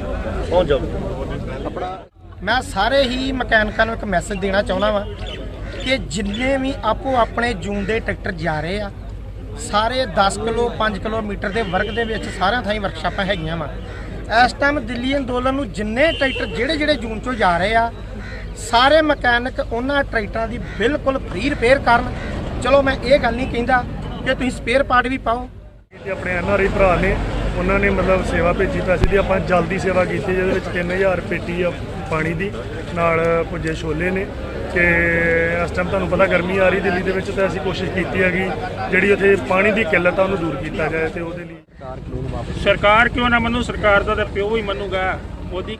S12: ਪਹੁੰਚ ਜਾਊਗਾ।
S13: ਆਪਣਾ ਮੈਂ ਸਾਰੇ ਹੀ ਮਕੈਨਿਕਾਂ ਨੂੰ ਇੱਕ ਮੈਸੇਜ ਦੇਣਾ ਚਾਹੁੰਦਾ ਵਾਂ ਕਿ ਜਿੰਨੇ ਵੀ ਆਪੋ ਆਪਣੇ ਜੂਨ ਦੇ ਟਰੈਕਟਰ ਜਾ ਰਹੇ ਆ, ਸਾਰੇ 10 ਕਿਲੋ 5 ਕਿਲੋਮੀਟਰ ਦੇ ਵਰਗ ਦੇ ਵਿੱਚ ਸਾਰਿਆਂ ਥਾਈਂ ਵਰਕਸ਼ਾਪਾਂ ਹੈਗੀਆਂ ਵਾ। ਇਸ ਟਾਈਮ ਦਿੱਲੀ ਅੰਦੋਲਨ ਨੂੰ ਜਿੰਨੇ ਟਰੈਕਟਰ ਜਿਹੜੇ ਜੂਨ ਚੋਂ ਜਾ ਰਹੇ ਆ, ਸਾਰੇ ਮਕੈਨਿਕ ਉਹਨਾਂ ਟਰੈਕਟਰਾਂ ਦੀ ਬਿਲਕੁਲ ਫ੍ਰੀ ਰਿਪੇਅਰ ਕਰਨ। ਚਲੋ ਮੈਂ ਇਹ ਗੱਲ ਨਹੀਂ ਕਹਿੰਦਾ ਕਿ ਤੁਸੀਂ ਸਪੇਅਰ ਪਾਰਟ ਵੀ ਪਾਓ।
S12: ਤੇ ਆਪਣੇ ਐਨਆਰਆਈ ਭਰਾ ਨੇ ਉਹਨਾਂ ਨੇ ਮਤਲਬ ਸੇਵਾ ਭੇਜੀ ਪੈਸੇ ਦੀ, ਆਪਾਂ ਜਲਦੀ ਸੇਵਾ ਕੀਤੀ, ਜਿਹਦੇ ਵਿੱਚ 3000 ਪੇਟੀ ਆ ਪਾਣੀ ਦੀ ਨਾਲ ਭੁੱਜੇ ਛੋਲੇ ਨੇ। ਕਿ ਇਸ ਟਾਈਮ ਤੁਹਾਨੂੰ ਪਤਾ ਗਰਮੀ ਆ ਰਹੀ ਦਿੱਲੀ ਦੇ ਵਿੱਚ, ਤਾਂ ਅਸੀਂ ਕੋਸ਼ਿਸ਼ ਕੀਤੀ ਹੈਗੀ ਜਿਹੜੀ ਉੱਥੇ ਪਾਣੀ ਦੀ ਕਿੱਲਤ ਆ ਉਹਨੂੰ ਦੂਰ ਕੀਤਾ ਜਾਏ। ਤੇ ਉਹਦੇ ਲਈ ਸਰਕਾਰ ਕਿਉਂ ਨਾ ਮੰਨੂ, ਸਰਕਾਰ ਦਾ ਤਾਂ ਪਿਓ ਹੀ ਮੰਨੂਗਾ ਮੋਦੀ।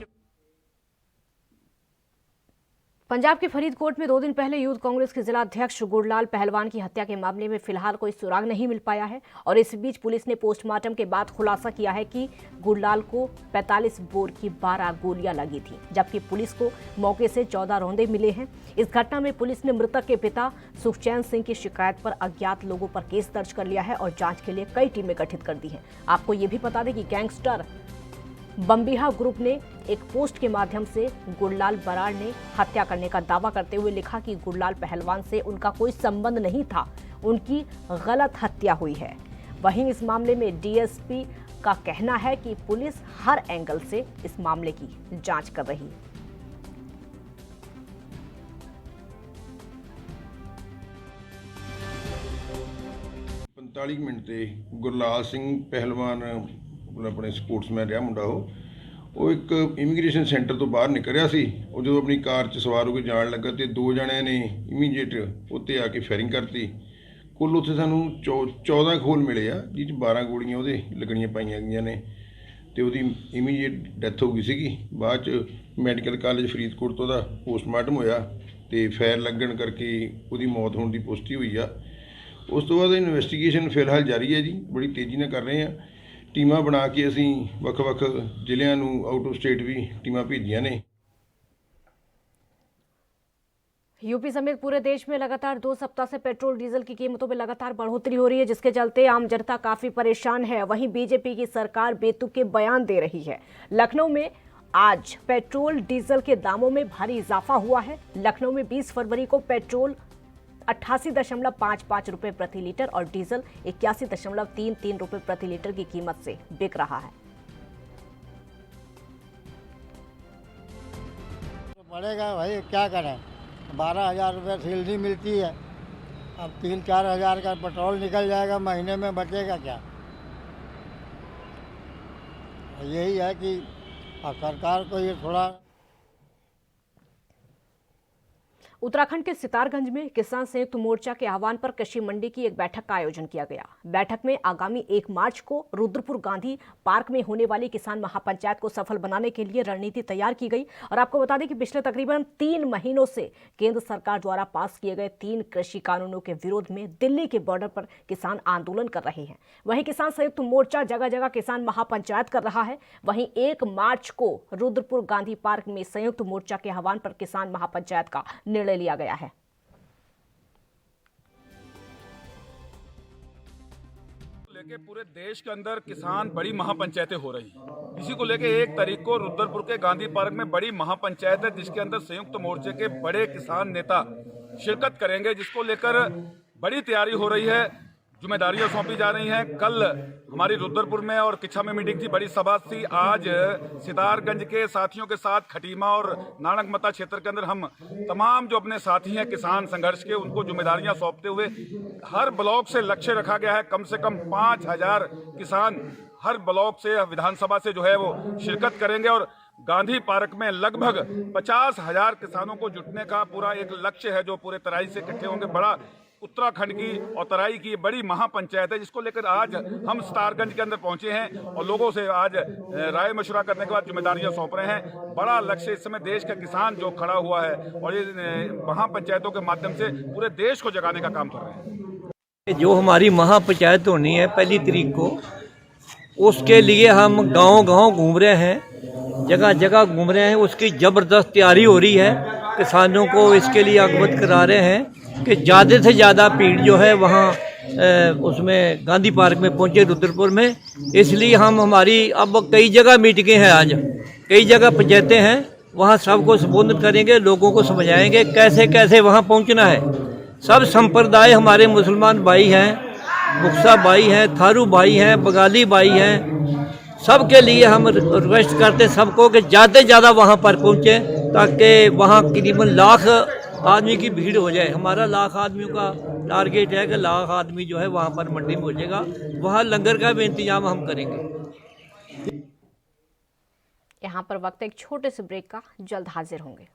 S1: पंजाब के फरीदकोट में 2 दिन पहले यूथ कांग्रेस के जिला अध्यक्ष गुरलाल पहलवान की हत्या के मामले में फिलहाल कोई सुराग नहीं मिल पाया है और इस बीच पुलिस ने पोस्टमार्टम के बाद खुलासा किया है कि गुरलाल को 45 बोर की 12 गोलियां लगी थी, जबकि पुलिस को मौके से 14 रौंदे मिले हैं। इस घटना में पुलिस ने मृतक के पिता सुखचैन सिंह की शिकायत पर अज्ञात लोगों पर केस दर्ज कर लिया है और जाँच के लिए कई टीमें गठित कर दी हैं। आपको ये भी बता दें कि गैंगस्टर बम्बिहा ग्रुप ने एक पोस्ट के माध्यम से गुरलाल बराड़ ने हत्या करने का दावा करते हुए लिखा कि गुरलाल पहलवान से उनका कोई संबंध नहीं था, उनकी गलत हत्या हुई है। वहीं इस मामले में डीएसपी का कहना है कि पुलिस हर एंगल से इस मामले की जांच कर रही है।
S3: मिनट से गुरलाल सिंह पहलवान अपने स्पोर्ट्समैन रहा मुंडा वो एक इमीग्रेशन सेंटर तो बाहर निकल रहा सी। वो जो अपनी कार च सवार होकर जान लगा तो 2 जणिਆਂ ने इमीडिएट उत्ते आके फायरिंग करती। कुल उत्थे सानू 14 खोल मिले आ, जिस 12 गोलियां ਉਹਦੇ ਲੱਗਣੀਆਂ ਪਾਈਆਂ ਗਈਆਂ ਨੇ ਤੇ ਉਹਦੀ ਇਮੀਡੀਏਟ ਡੈਥ ਹੋ ਗਈ ਸੀਗੀ। ਬਾਅਦ ਚ ਮੈਡੀਕਲ ਕਾਲਜ ਫਰੀਦਕੋਟ ਤੋਂ ਉਹਦਾ ਪੋਸਟਮਾਰਟਮ ਹੋਇਆ ਤੇ ਫਾਇਰ ਲੱਗਣ ਕਰਕੇ ਉਹਦੀ ਮੌਤ ਹੋਣ ਦੀ ਪੁਸ਼ਟੀ ਹੋਈ ਆ।
S10: ਉਸ ਤੋਂ ਬਾਅਦ ਇਨਵੈਸਟੀਗੇਸ਼ਨ ਫਿਲਹਾਲ ਜਾਰੀ ਹੈ ਜੀ, ਬੜੀ ਤੇਜ਼ੀ ਨਾਲ ਕਰ ਰਹੇ ਹਾਂ। ਟੀਮਾਂ ਬਣਾ ਕੇ ਅਸੀਂ ਵੱਖ-ਵੱਖ ਜ਼ਿਲ੍ਹਿਆਂ ਨੂੰ ਆਊਟ ਆਫ ਸਟੇਟ ਵੀ ਟੀਮਾਂ ਭੇਜੀਆਂ ਨੇ।
S1: यूपी समेत पूरे देश में लगातार 2 सप्ताह से पेट्रोल डीजल की कीमतों में लगातार बढ़ोतरी हो रही है, जिसके चलते आम जनता काफी परेशान है। वहीं बीजेपी की सरकार बेतुके बयान दे रही है। लखनऊ में आज पेट्रोल डीजल के दामों में भारी इजाफा हुआ है। लखनऊ में 20 फरवरी को पेट्रोल 88.55 रुपए प्रति लीटर और डीजल 81.33 रुपए प्रति लीटर की कीमत से बिक रहा है।
S14: बढ़ेगा भाई, क्या करें, 12,000 रुपये सैलरी मिलती है, अब 3-4 हज़ार का पेट्रोल निकल जाएगा, महीने में बचेगा क्या? यही है कि अब सरकार को ये थोड़ा।
S1: उत्तराखंड के सितारगंज में किसान संयुक्त मोर्चा के आह्वान पर कृषि मंडी की एक बैठक का आयोजन किया गया। बैठक में आगामी 1 मार्च को रुद्रपुर गांधी पार्क में होने वाली किसान महापंचायत को सफल बनाने के लिए रणनीति तैयार की गई। और आपको बता दें कि पिछले तकरीबन 3 महीनों से केंद्र सरकार द्वारा पास किए गए 3 कृषि कानूनों के विरोध में दिल्ली के बॉर्डर पर किसान आंदोलन कर रहे हैं। वहीं किसान संयुक्त मोर्चा जगह जगह किसान महापंचायत कर रहा है। वहीं 1 मार्च को रुद्रपुर गांधी पार्क में संयुक्त मोर्चा के आह्वान पर किसान महापंचायत का निर्णय लिया गया है।
S15: लेके पूरे देश के अंदर किसान बड़ी महापंचायतें हो रही हैं। इसी को लेके 1 तारीख को रुद्रपुर के गांधी पार्क में बड़ी महापंचायत है, जिसके अंदर संयुक्त मोर्चे के बड़े किसान नेता शिरकत करेंगे, जिसको लेकर बड़ी तैयारी हो रही है, जिम्मेदारियां सौंपी जा रही हैं। कल हमारी रुद्रपुर में और किच्छा में मीटिंग थी, बड़ी सभा थी। आज सितारगंज के साथियों के साथ खटीमा और नानकमता क्षेत्र के अंदर हम तमाम जो अपने साथी हैं किसान संघर्ष के, उनको जिम्मेदारियां सौंपते हुए हर ब्लॉक से लक्ष्य रखा गया है, कम से कम 5,000 किसान हर ब्लॉक से विधानसभा से जो है वो शिरकत करेंगे। और गांधी पार्क में लगभग 50,000 किसानों को जुटने का पूरा एक लक्ष्य है, जो पूरे तराई से इकट्ठे होंगे। बड़ा उत्तराखंड की और तराई की बड़ी महापंचायत है, जिसको लेकर आज हम सितारगंज के अंदर पहुंचे हैं और लोगों से आज राय मशवरा करने के बाद जिम्मेदारियां सौंप रहे हैं। बड़ा लक्ष्य इस समय देश का किसान जो खड़ा हुआ है और ये महापंचायतों के माध्यम से पूरे देश को जगाने का काम कर रहे हैं।
S16: जो हमारी महापंचायत होनी है 1 तारीख को, उसके लिए हम गांव-गांव घूम रहे हैं, जगह जगह घूम रहे हैं। उसकी ज़बरदस्त तैयारी हो रही है, किसानों को इसके लिए अवगत करा रहे हैं कि ज़्यादा से ज़्यादा भीड़ जो है वहाँ उसमें गांधी पार्क में पहुँचे रुद्रपुर में। इसलिए हमारी अब कई जगह मीटिंगें हैं, आज कई जगह पंचायतें हैं, वहाँ सबको संबोधित करेंगे, लोगों को समझाएंगे कैसे कैसे वहाँ पहुँचना है। सब संप्रदाय हमारे मुसलमान भाई हैं, मुक्सा भाई हैं, थारू भाई हैं, बंगाली भाई हैं, सबके लिए हम रिक्वेस्ट करते हैं सबको कि ज़्यादा से ज़्यादा वहाँ पर पहुँचे, ताकि वहाँ करीबन 1 लाख आदमी की भीड़ हो जाए। हमारा 1 लाख आदमियों का टारगेट है कि 1 लाख आदमी जो है वहाँ पर मंडी में हो जाएगा। वहाँ लंगर का भी इंतजाम हम करेंगे।
S1: यहाँ पर वक्त एक छोटे से ब्रेक का, जल्द हाजिर होंगे।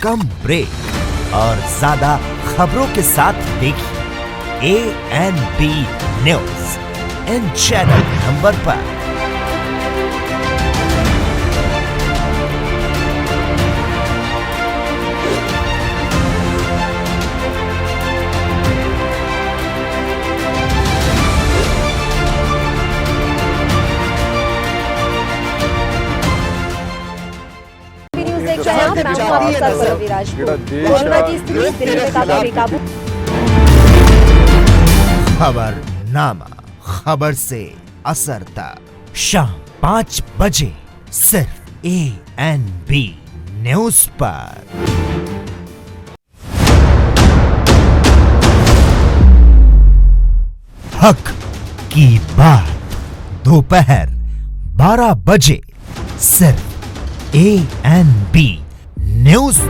S17: कम ब्रेक और ज्यादा खबरों के साथ देखिए ANB news in channel number पर। खबरनामा, खबर से असर तक शाम 5 बजे सिर्फ ANB न्यूज पर। हक की बात दोपहर 12 बजे सिर्फ ANB न्यूज।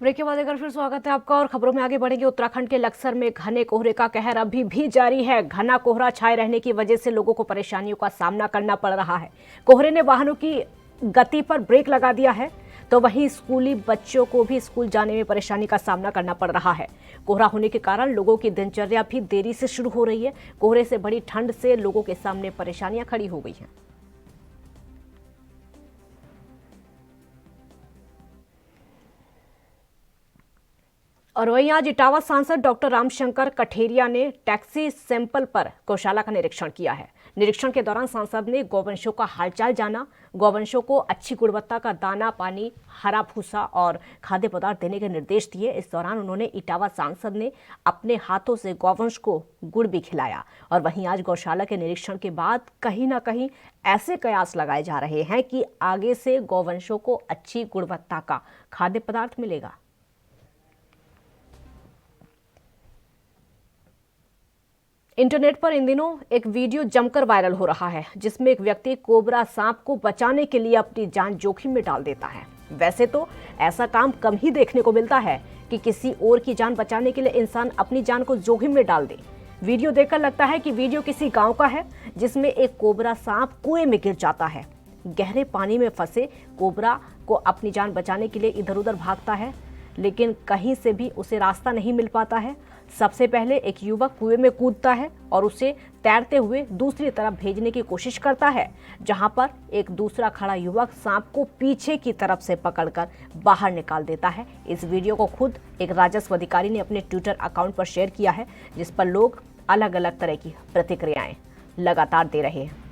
S1: ब्रेक के बाद एक बार फिर स्वागत है आपका और खबरों में आगे बढ़ेंगे। उत्तराखंड के लक्सर में घने कोहरे का कहर अभी भी जारी है। घना कोहरा छाए रहने की वजह से लोगों को परेशानियों का सामना करना पड़ रहा है। कोहरे ने वाहनों की गति पर ब्रेक लगा दिया है, तो वहीं स्कूली बच्चों को भी स्कूल जाने में परेशानी का सामना करना पड़ रहा है। कोहरा होने के कारण लोगों की दिनचर्या भी देरी से शुरू हो रही है। कोहरे से बड़ी ठंड से लोगों के सामने परेशानियां खड़ी हो गई हैं। और वहीं आज इटावा सांसद डॉक्टर रामशंकर कठेरिया ने टैक्सी सैंपल पर गौशाला का निरीक्षण किया है। निरीक्षण के दौरान सांसद ने गौवंशों का हालचाल जाना, गौवंशों को अच्छी गुणवत्ता का दाना पानी, हरा भूसा और खाद्य पदार्थ देने के निर्देश दिए। इस दौरान उन्होंने इटावा सांसद ने अपने हाथों से गौवंश को गुड़ भी खिलाया। और वहीं आज गौशाला के निरीक्षण के बाद कहीं ना कहीं ऐसे कयास लगाए जा रहे हैं कि आगे से गौवंशों को अच्छी गुणवत्ता का खाद्य पदार्थ मिलेगा। इंटरनेट पर इन दिनों एक वीडियो जमकर वायरल हो रहा है, जिसमें एक व्यक्ति कोबरा सांप को बचाने के लिए अपनी जान जोखिम में डाल देता है। वैसे तो ऐसा काम कम ही देखने को मिलता है कि किसी और की जान बचाने के लिए इंसान अपनी जान को जोखिम में डाल दे। वीडियो देखकर लगता है कि वीडियो किसी गांव का है, जिसमें एक कोबरा सांप कुएं में गिर जाता है। गहरे पानी में फंसे कोबरा को अपनी जान बचाने के लिए इधर उधर भागता है, लेकिन कहीं से भी उसे रास्ता नहीं मिल पाता है। सबसे पहले एक युवक कुएं में कूदता है और उसे तैरते हुए दूसरी तरफ भेजने की कोशिश करता है, जहां पर एक दूसरा खड़ा युवक सांप को पीछे की तरफ से पकड़कर बाहर निकाल देता है। इस वीडियो को खुद एक राजस्व अधिकारी ने अपने ट्विटर अकाउंट पर शेयर किया है, जिस पर लोग अलग अलग तरह की प्रतिक्रियाएं लगातार दे रहे हैं।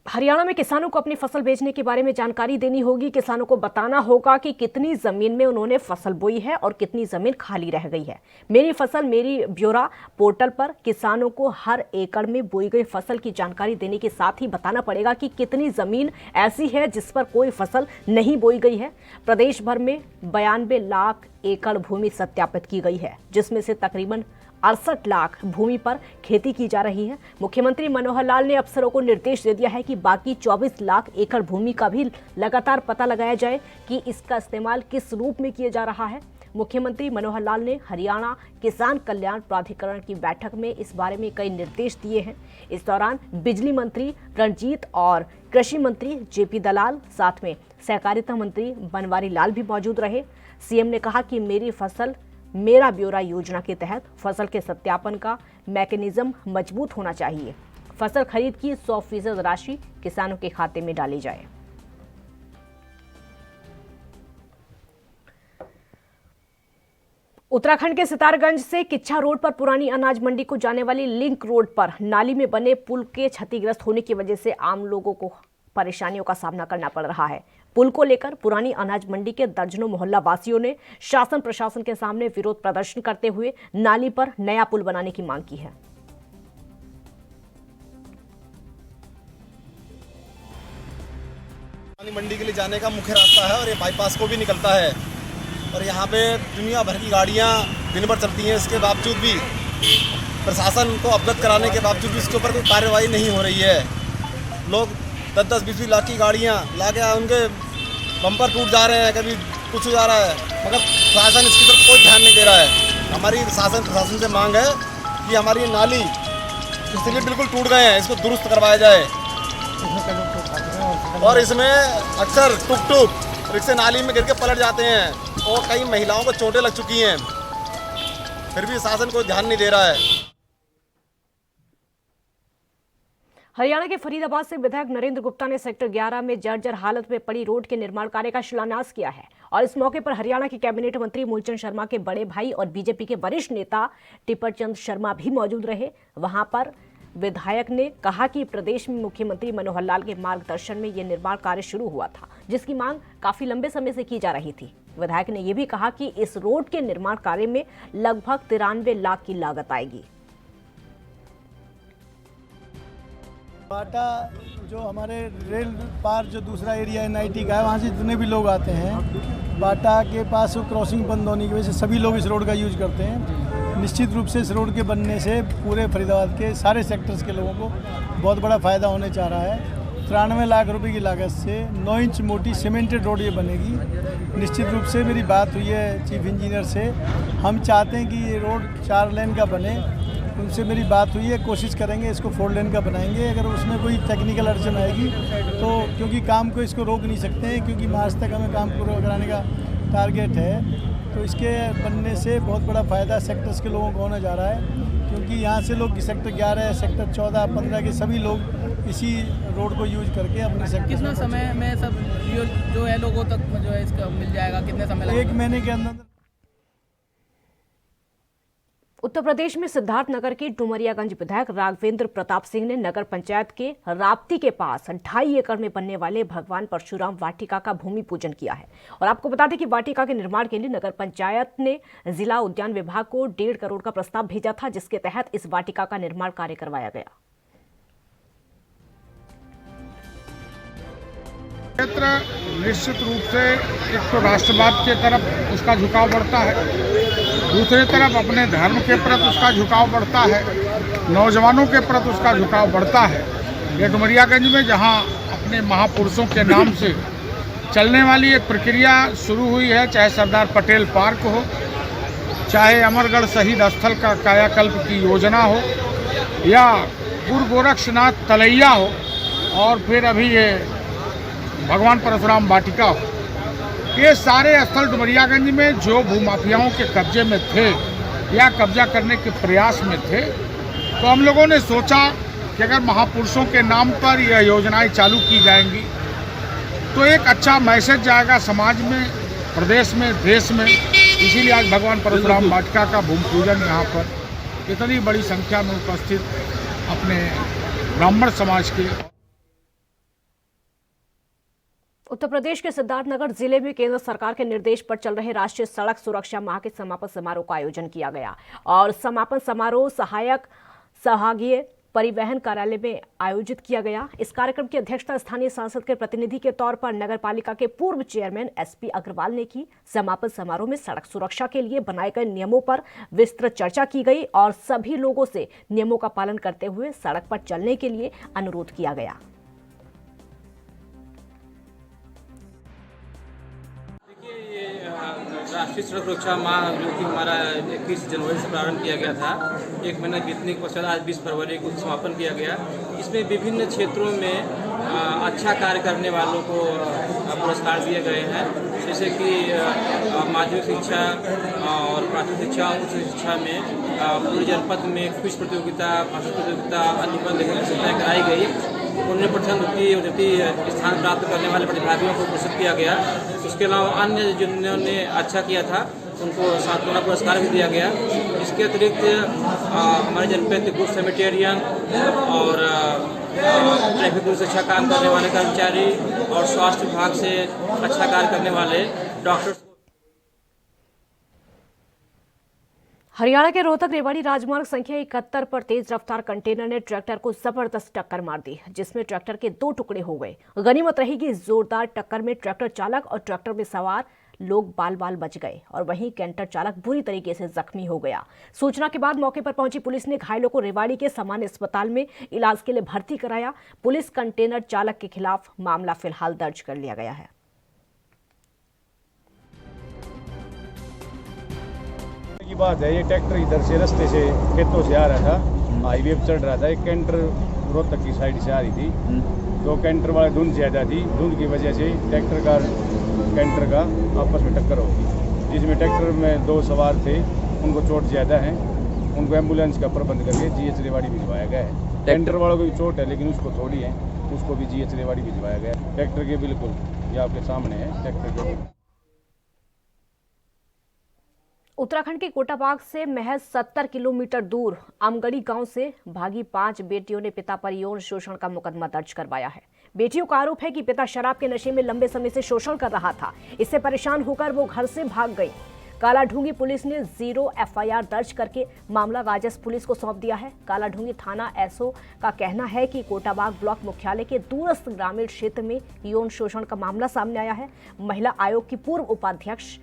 S1: हरियाणा में किसानों को अपनी फसल बेचने के बारे में जानकारी देनी होगी। किसानों को बताना होगा कि कितनी जमीन में उन्होंने फसल बोई है और कितनी जमीन खाली रह गई है। मेरी फसल मेरी ब्यौरा पोर्टल पर किसानों को हर एकड़ में बोई गई फसल की जानकारी देने के साथ ही बताना पड़ेगा कि कितनी जमीन ऐसी है जिस पर कोई फसल नहीं बोई गई है। प्रदेश भर में 92 लाख एकड़ भूमि सत्यापित की गई है, जिसमें से तकरीबन 68 लाख भूमि पर खेती की जा रही है। मुख्यमंत्री मनोहर लाल ने अफसरों को निर्देश दे दिया है कि बाकी 24 लाख एकड़ भूमि का भी लगातार पता लगाया जाए कि इसका इस्तेमाल किस रूप में किया जा रहा है। मुख्यमंत्री मनोहर लाल ने हरियाणा किसान कल्याण प्राधिकरण की बैठक में इस बारे में कई निर्देश दिए हैं। इस दौरान बिजली मंत्री रणजीत और कृषि मंत्री जेपी दलाल, साथ में सहकारिता मंत्री बनवारी लाल भी मौजूद रहे। सीएम ने कहा कि मेरी फसल मेरा ब्यौरा योजना के तहत फसल के सत्यापन का मैकेनिज्म मजबूत होना चाहिए। फसल खरीद की 100% राशि किसानों के खाते में डाली जाए। उत्तराखंड के सितारगंज से किच्छा रोड पर पुरानी अनाज मंडी को जाने वाली लिंक रोड पर नाली में बने पुल के क्षतिग्रस्त होने की वजह से आम लोगों को परेशानियों का सामना करना पड़ रहा है। पुल को लेकर पुरानी अनाज मंडी के दर्जनों मोहल्ला वासियों ने शासन प्रशासन के सामने विरोध प्रदर्शन करते हुए नाली पर नया पुल बनाने की मांग की है।
S7: मंडी के लिए जाने का मुख्य रास्ता है और ये बाईपास को भी निकलता है और यहाँ पे दुनिया भर की गाड़ियाँ दिन भर चलती हैं। इसके बावजूद भी प्रशासन को अवगत कराने के बावजूद भी इसके ऊपर कोई कार्रवाई नहीं हो रही है। लोग 10-20 लाख की गाड़ियाँ ला के उनके बम्पर टूट जा रहे हैं, कभी कुछ हो जा रहा है, मगर प्रशासन इसकी तरफ कोई ध्यान नहीं दे रहा है। हमारी प्रशासन से मांग है कि हमारी नाली इसलिए बिल्कुल टूट गए हैं, इसको दुरुस्त करवाया जाए। और इसमें अक्सर टुक रिक्शे नाली में गिर के पलट जाते हैं और कई महिलाओं को चोटें लग चुकी हैं, फिर भी शासन कोई ध्यान नहीं दे रहा है।
S1: हरियाणा के फरीदाबाद से विधायक नरेंद्र गुप्ता ने सेक्टर 11 में जर्जर हालत में पड़ी रोड के निर्माण कार्य का शिलान्यास किया है और इस मौके पर हरियाणा के कैबिनेट मंत्री मूलचंद शर्मा के बड़े भाई और बीजेपी के वरिष्ठ नेता टिप्परचंद शर्मा भी मौजूद रहे। वहां पर विधायक ने कहा कि प्रदेश में मुख्यमंत्री मनोहर लाल के मार्गदर्शन में यह निर्माण कार्य शुरू हुआ था, जिसकी मांग काफी लंबे समय से की जा रही थी। विधायक ने यह भी कहा कि इस रोड के निर्माण कार्य में लगभग 93 लाख की लागत आएगी।
S18: बाटा जो हमारे रेल पार जो दूसरा एरिया NIT का है, वहाँ से जितने भी लोग आते हैं, बाटा के पास क्रॉसिंग बंद होने की वजह से सभी लोग इस रोड का यूज करते हैं। निश्चित रूप से इस रोड के बनने से पूरे फरीदाबाद के सारे सेक्टर्स के लोगों को बहुत बड़ा फ़ायदा होने जा रहा है। 93 लाख रुपए की लागत से 9 इंच मोटी सीमेंटेड रोड ये बनेगी। निश्चित रूप से मेरी बात हुई है चीफ इंजीनियर से, हम चाहते हैं कि ये रोड 4 लेन का बने। उनसे मेरी बात हुई है, कोशिश करेंगे इसको 4 लेन का बनाएंगे। अगर उसमें कोई टेक्निकल अड़चन आएगी तो, क्योंकि काम को इसको रोक नहीं सकते हैं, क्योंकि मार्च तक हमें काम पूरा कराने का टारगेट है, तो इसके बनने से बहुत बड़ा फ़ायदा सेक्टर्स के लोगों को होने जा रहा है। क्योंकि यहाँ से लोग सेक्टर 11, सेक्टर 14, 15 के सभी लोग इसी रोड को यूज करके अपने सेक्टर।
S19: कितना समय में सब जो है लोगों तक जो है इसका मिल जाएगा, कितने समय लगेगा?
S18: 1 महीने के अंदर।
S1: उत्तर प्रदेश में सिद्धार्थनगर के डुमरियागंज विधायक राघवेंद्र प्रताप सिंह ने नगर पंचायत के राप्ती के पास 2.5 एकड़ में बनने वाले भगवान परशुराम वाटिका का भूमि पूजन किया है। और आपको बता दें कि वाटिका के निर्माण के लिए नगर पंचायत ने जिला उद्यान विभाग को 1.5 करोड़ का प्रस्ताव भेजा था, जिसके तहत इस वाटिका का निर्माण कार्य करवाया गया।
S20: क्षेत्र निश्चित रूप से एक तो राष्ट्रवाद के तरफ उसका झुकाव बढ़ता है, दूसरी तरफ अपने धर्म के प्रति उसका झुकाव बढ़ता है, नौजवानों के प्रति उसका झुकाव बढ़ता है। ये डुमरियागंज में जहां अपने महापुरुषों के नाम से चलने वाली एक प्रक्रिया शुरू हुई है, चाहे सरदार पटेल पार्क हो, चाहे अमरगढ़ शहीद स्थल का कायाकल्प की योजना हो, या गुरु गोरक्षनाथ तलैया हो, और फिर अभी ये भगवान परशुराम वाटिका हो, ये सारे स्थल डुमरियागंज में जो भूमाफियाओं के कब्जे में थे या कब्जा करने के प्रयास में थे, तो हम लोगों ने सोचा कि अगर महापुरुषों के नाम पर यह योजनाएं चालू की जाएंगी तो एक अच्छा मैसेज जाएगा समाज में, प्रदेश में, देश में। इसीलिए आज भगवान परशुराम वाटिका का भूमि पूजन यहाँ पर इतनी बड़ी संख्या में उपस्थित अपने ब्राह्मण समाज के।
S1: उत्तर प्रदेश के सिद्धार्थनगर जिले में केंद्र सरकार के निर्देश पर चल रहे राष्ट्रीय सड़क सुरक्षा माह के समापन समारोह का आयोजन किया गया और समापन समारोह सहायक संभागीय परिवहन कार्यालय में आयोजित किया गया। इस कार्यक्रम की अध्यक्षता स्थानीय सांसद के प्रतिनिधि के तौर पर नगर पालिका के पूर्व चेयरमैन SP अग्रवाल ने की। समापन समारोह में सड़क सुरक्षा के लिए बनाए गए नियमों पर विस्तृत चर्चा की गई और सभी लोगों से नियमों का पालन करते हुए सड़क पर चलने के लिए अनुरोध किया गया।
S19: राष्ट्रीय सड़क सुरक्षा माह जो कि हमारा 21 जनवरी से प्रारंभ किया गया था, 1 महीना बीतने के पश्चात आज 20 फरवरी को समापन किया गया। इसमें विभिन्न क्षेत्रों में अच्छा कार्य करने वालों को पुरस्कार दिए गए हैं, जैसे कि माध्यमिक शिक्षा और प्राथमिक शिक्षा और उच्च शिक्षा में पूरे जनपद में क्विज प्रतियोगिता, भाषण प्रतियोगिता, निबंध लेखन प्रतियोगिताएं कराई गई। 19% स्थान प्राप्त करने वाले प्रतिभागियों को पुरस्कृत किया गया। उसके अलावा अन्य जिन्होंने अच्छा किया था उनको सांत्वना पुरस्कार भी दिया गया। इसके अतिरिक्त हमारे जनपद के गुड सेमेटेरियन और ट्रैफिक रूल से अच्छा काम करने वाले कर्मचारी और स्वास्थ्य विभाग से अच्छा कार्य करने वाले डॉक्टर।
S1: हरियाणा के रोहतक रेवाड़ी राजमार्ग संख्या 71 पर तेज रफ्तार कंटेनर ने ट्रैक्टर को जबरदस्त टक्कर मार दी, जिसमें ट्रैक्टर के 2 टुकड़े हो गए। गनीमत रही कि जोरदार टक्कर में ट्रैक्टर चालक और ट्रैक्टर में सवार लोग बाल बाल बच गए और वहीं कैंटर चालक बुरी तरीके से जख्मी हो गया। सूचना के बाद मौके पर पहुंची पुलिस ने घायलों को रेवाड़ी के सामान्य अस्पताल में इलाज के लिए भर्ती कराया। पुलिस कंटेनर चालक के खिलाफ मामला फिलहाल दर्ज कर लिया गया है।
S12: की बात है, ये ट्रैक्टर इधर से रास्ते से खेतों से आ रहा था, हाईवे पर चढ़ रहा था। एक कैंटर रोहतक की साइड से आ रही थी, तो कैंटर वाले धुंध ज़्यादा थी, धुंध की वजह से ट्रैक्टर का कैंटर का आपस में टक्कर होगी, जिसमें ट्रैक्टर में 2 सवार थे, उनको चोट ज़्यादा है
S21: उनको एम्बुलेंस का प्रबंध करके GH रेवाड़ी भिजवाया गया है। टेंडर वालों को भी चोट है लेकिन उसको थोड़ी है, उसको भी GH रेवाड़ी भिजवाया गया है। ट्रैक्टर के बिल्कुल ये आपके सामने है ट्रैक्टर के।
S1: उत्तराखंड के कोटाबाग से महज 70 किलोमीटर दूर अमगढ़ी गांव से भागी 5 बेटियों ने पिता पर यौन शोषण का मुकदमा दर्ज करवाया है। बेटियों का आरोप है कि पिता शराब के नशे में लंबे समय से शोषण कर रहा था। इससे परेशान होकर वो घर से भाग गई। कालाढूंगी पुलिस ने 0 FIR दर्ज करके मामला राजस्व पुलिस को सौंप दिया है। कालाढूंगी थाना SO का कहना है कि कोटाबाग ब्लॉक मुख्यालय के दूरस्थ ग्रामीण क्षेत्र में यौन शोषण का मामला सामने आया है। महिला आयोग की पूर्व उपाध्यक्ष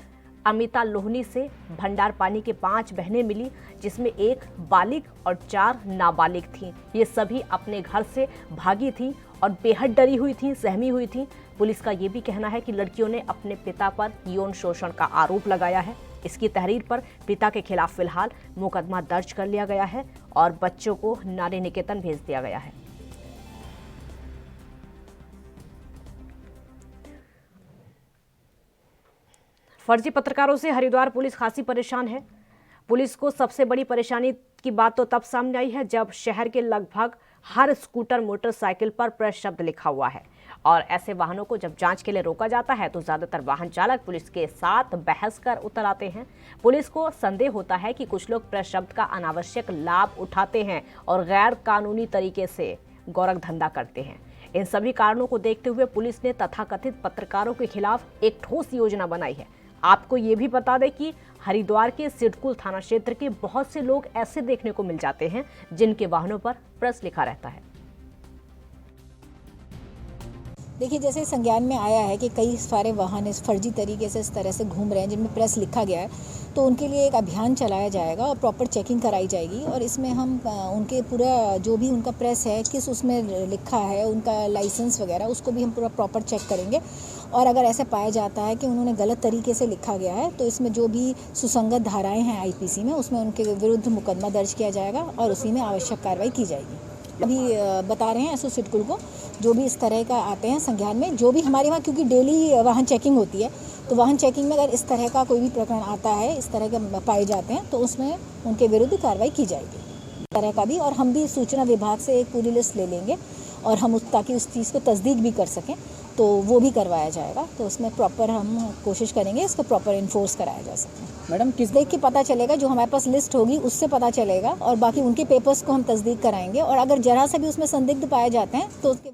S1: अमिता लोहनी से भंडार पानी के 5 बहनें मिली, जिसमें 1 बालिग और 4 नाबालिग थीं। ये सभी अपने घर से भागी थीं और बेहद डरी हुई थीं, सहमी हुई थीं। पुलिस का ये भी कहना है कि लड़कियों ने अपने पिता पर यौन शोषण का आरोप लगाया है। इसकी तहरीर पर पिता के खिलाफ फिलहाल मुकदमा दर्ज कर लिया गया है और बच्चों को नारी निकेतन भेज दिया गया है। फर्जी पत्रकारों से हरिद्वार पुलिस खासी परेशान है। पुलिस को सबसे बड़ी परेशानी की बात तो तब सामने आई है जब शहर के लगभग हर स्कूटर मोटरसाइकिल पर प्रेस शब्द लिखा हुआ है और ऐसे वाहनों को जब जांच के लिए रोका जाता है तो ज्यादातर वाहन चालक पुलिस के साथ बहस कर उतर आते हैं। पुलिस को संदेह होता है कि कुछ लोग प्रेस शब्द का अनावश्यक लाभ उठाते हैं और गैर कानूनी तरीके से गोरख धंधा करते हैं। इन सभी कारणों को देखते हुए पुलिस ने तथाकथित पत्रकारों के खिलाफ एक ठोस योजना बनाई है। आपको ये भी बता दें कि हरिद्वार के सिडकुल थाना क्षेत्र के बहुत से लोग ऐसे देखने को मिल जाते हैं जिनके वाहनों पर प्रेस लिखा रहता है।
S22: देखिए, जैसे संज्ञान में आया है कि कई सारे वाहन इस फर्जी तरीके से इस तरह से घूम रहे हैं जिनमें प्रेस लिखा गया है, तो उनके लिए एक अभियान चलाया जाएगा और प्रॉपर चेकिंग कराई जाएगी और इसमें हम उनके पूरा जो भी उनका प्रेस है किस उसमें लिखा है, उनका लाइसेंस वगैरह, उसको भी हम पूरा प्रॉपर चेक करेंगे। और अगर ऐसे पाया जाता है कि उन्होंने गलत तरीके से लिखा गया है तो इसमें जो भी सुसंगत धाराएँ हैं IPC में, उसमें उनके विरुद्ध मुकदमा दर्ज किया जाएगा और उसी में आवश्यक कार्रवाई की जाएगी। अभी बता रहे हैं SO सिडकुल को जो भी इस तरह का आते हैं संज्ञान में, जो भी हमारे वहाँ क्योंकि डेली वाहन चेकिंग होती है, तो वाहन चेकिंग में अगर इस तरह का कोई भी प्रकरण आता है, इस तरह के पाए जाते हैं तो उसमें उनके विरुद्ध कार्रवाई की जाएगी इस तरह का भी। और हम भी सूचना विभाग से एक पूरी लिस्ट ले लेंगे और हम ताकि उस चीज़ को तस्दीक भी कर सकें तो वो भी करवाया जाएगा। तो उसमें प्रॉपर हम कोशिश करेंगे इसको प्रॉपर इन्फोर्स कराया जा सके। मैडम किस देख के पता चलेगा, जो हमारे पास लिस्ट होगी उससे पता चलेगा और बाकी उनके पेपर्स को हम तस्दीक कराएंगे और अगर जरा से भी उसमें संदिग्ध पाए जाते हैं तो उसके।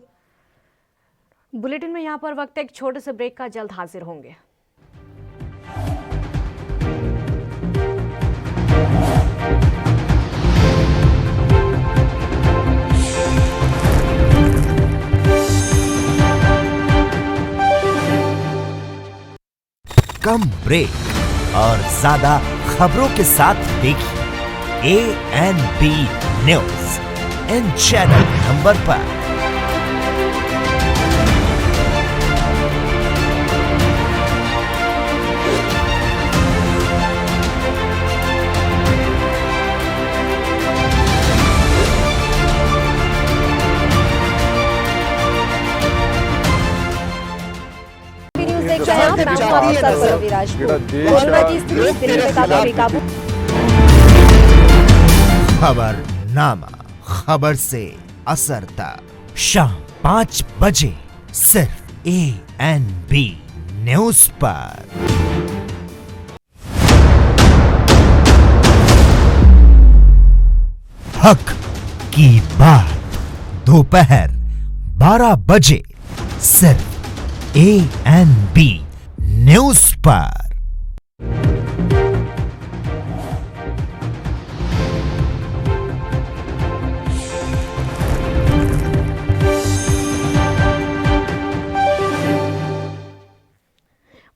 S1: बुलेटिन में यहाँ पर वक्त एक छोटे से ब्रेक का, जल्द हाजिर होंगे।
S17: कम ब्रेक और ज्यादा खबरों के साथ देखिए ANB news in channel number पर। खबरनामा, खबर से असर तक शाम 5 बजे सिर्फ ANB न्यूज पर। हक की बात दोपहर 12 बजे सिर्फ ANB न्यूज पर।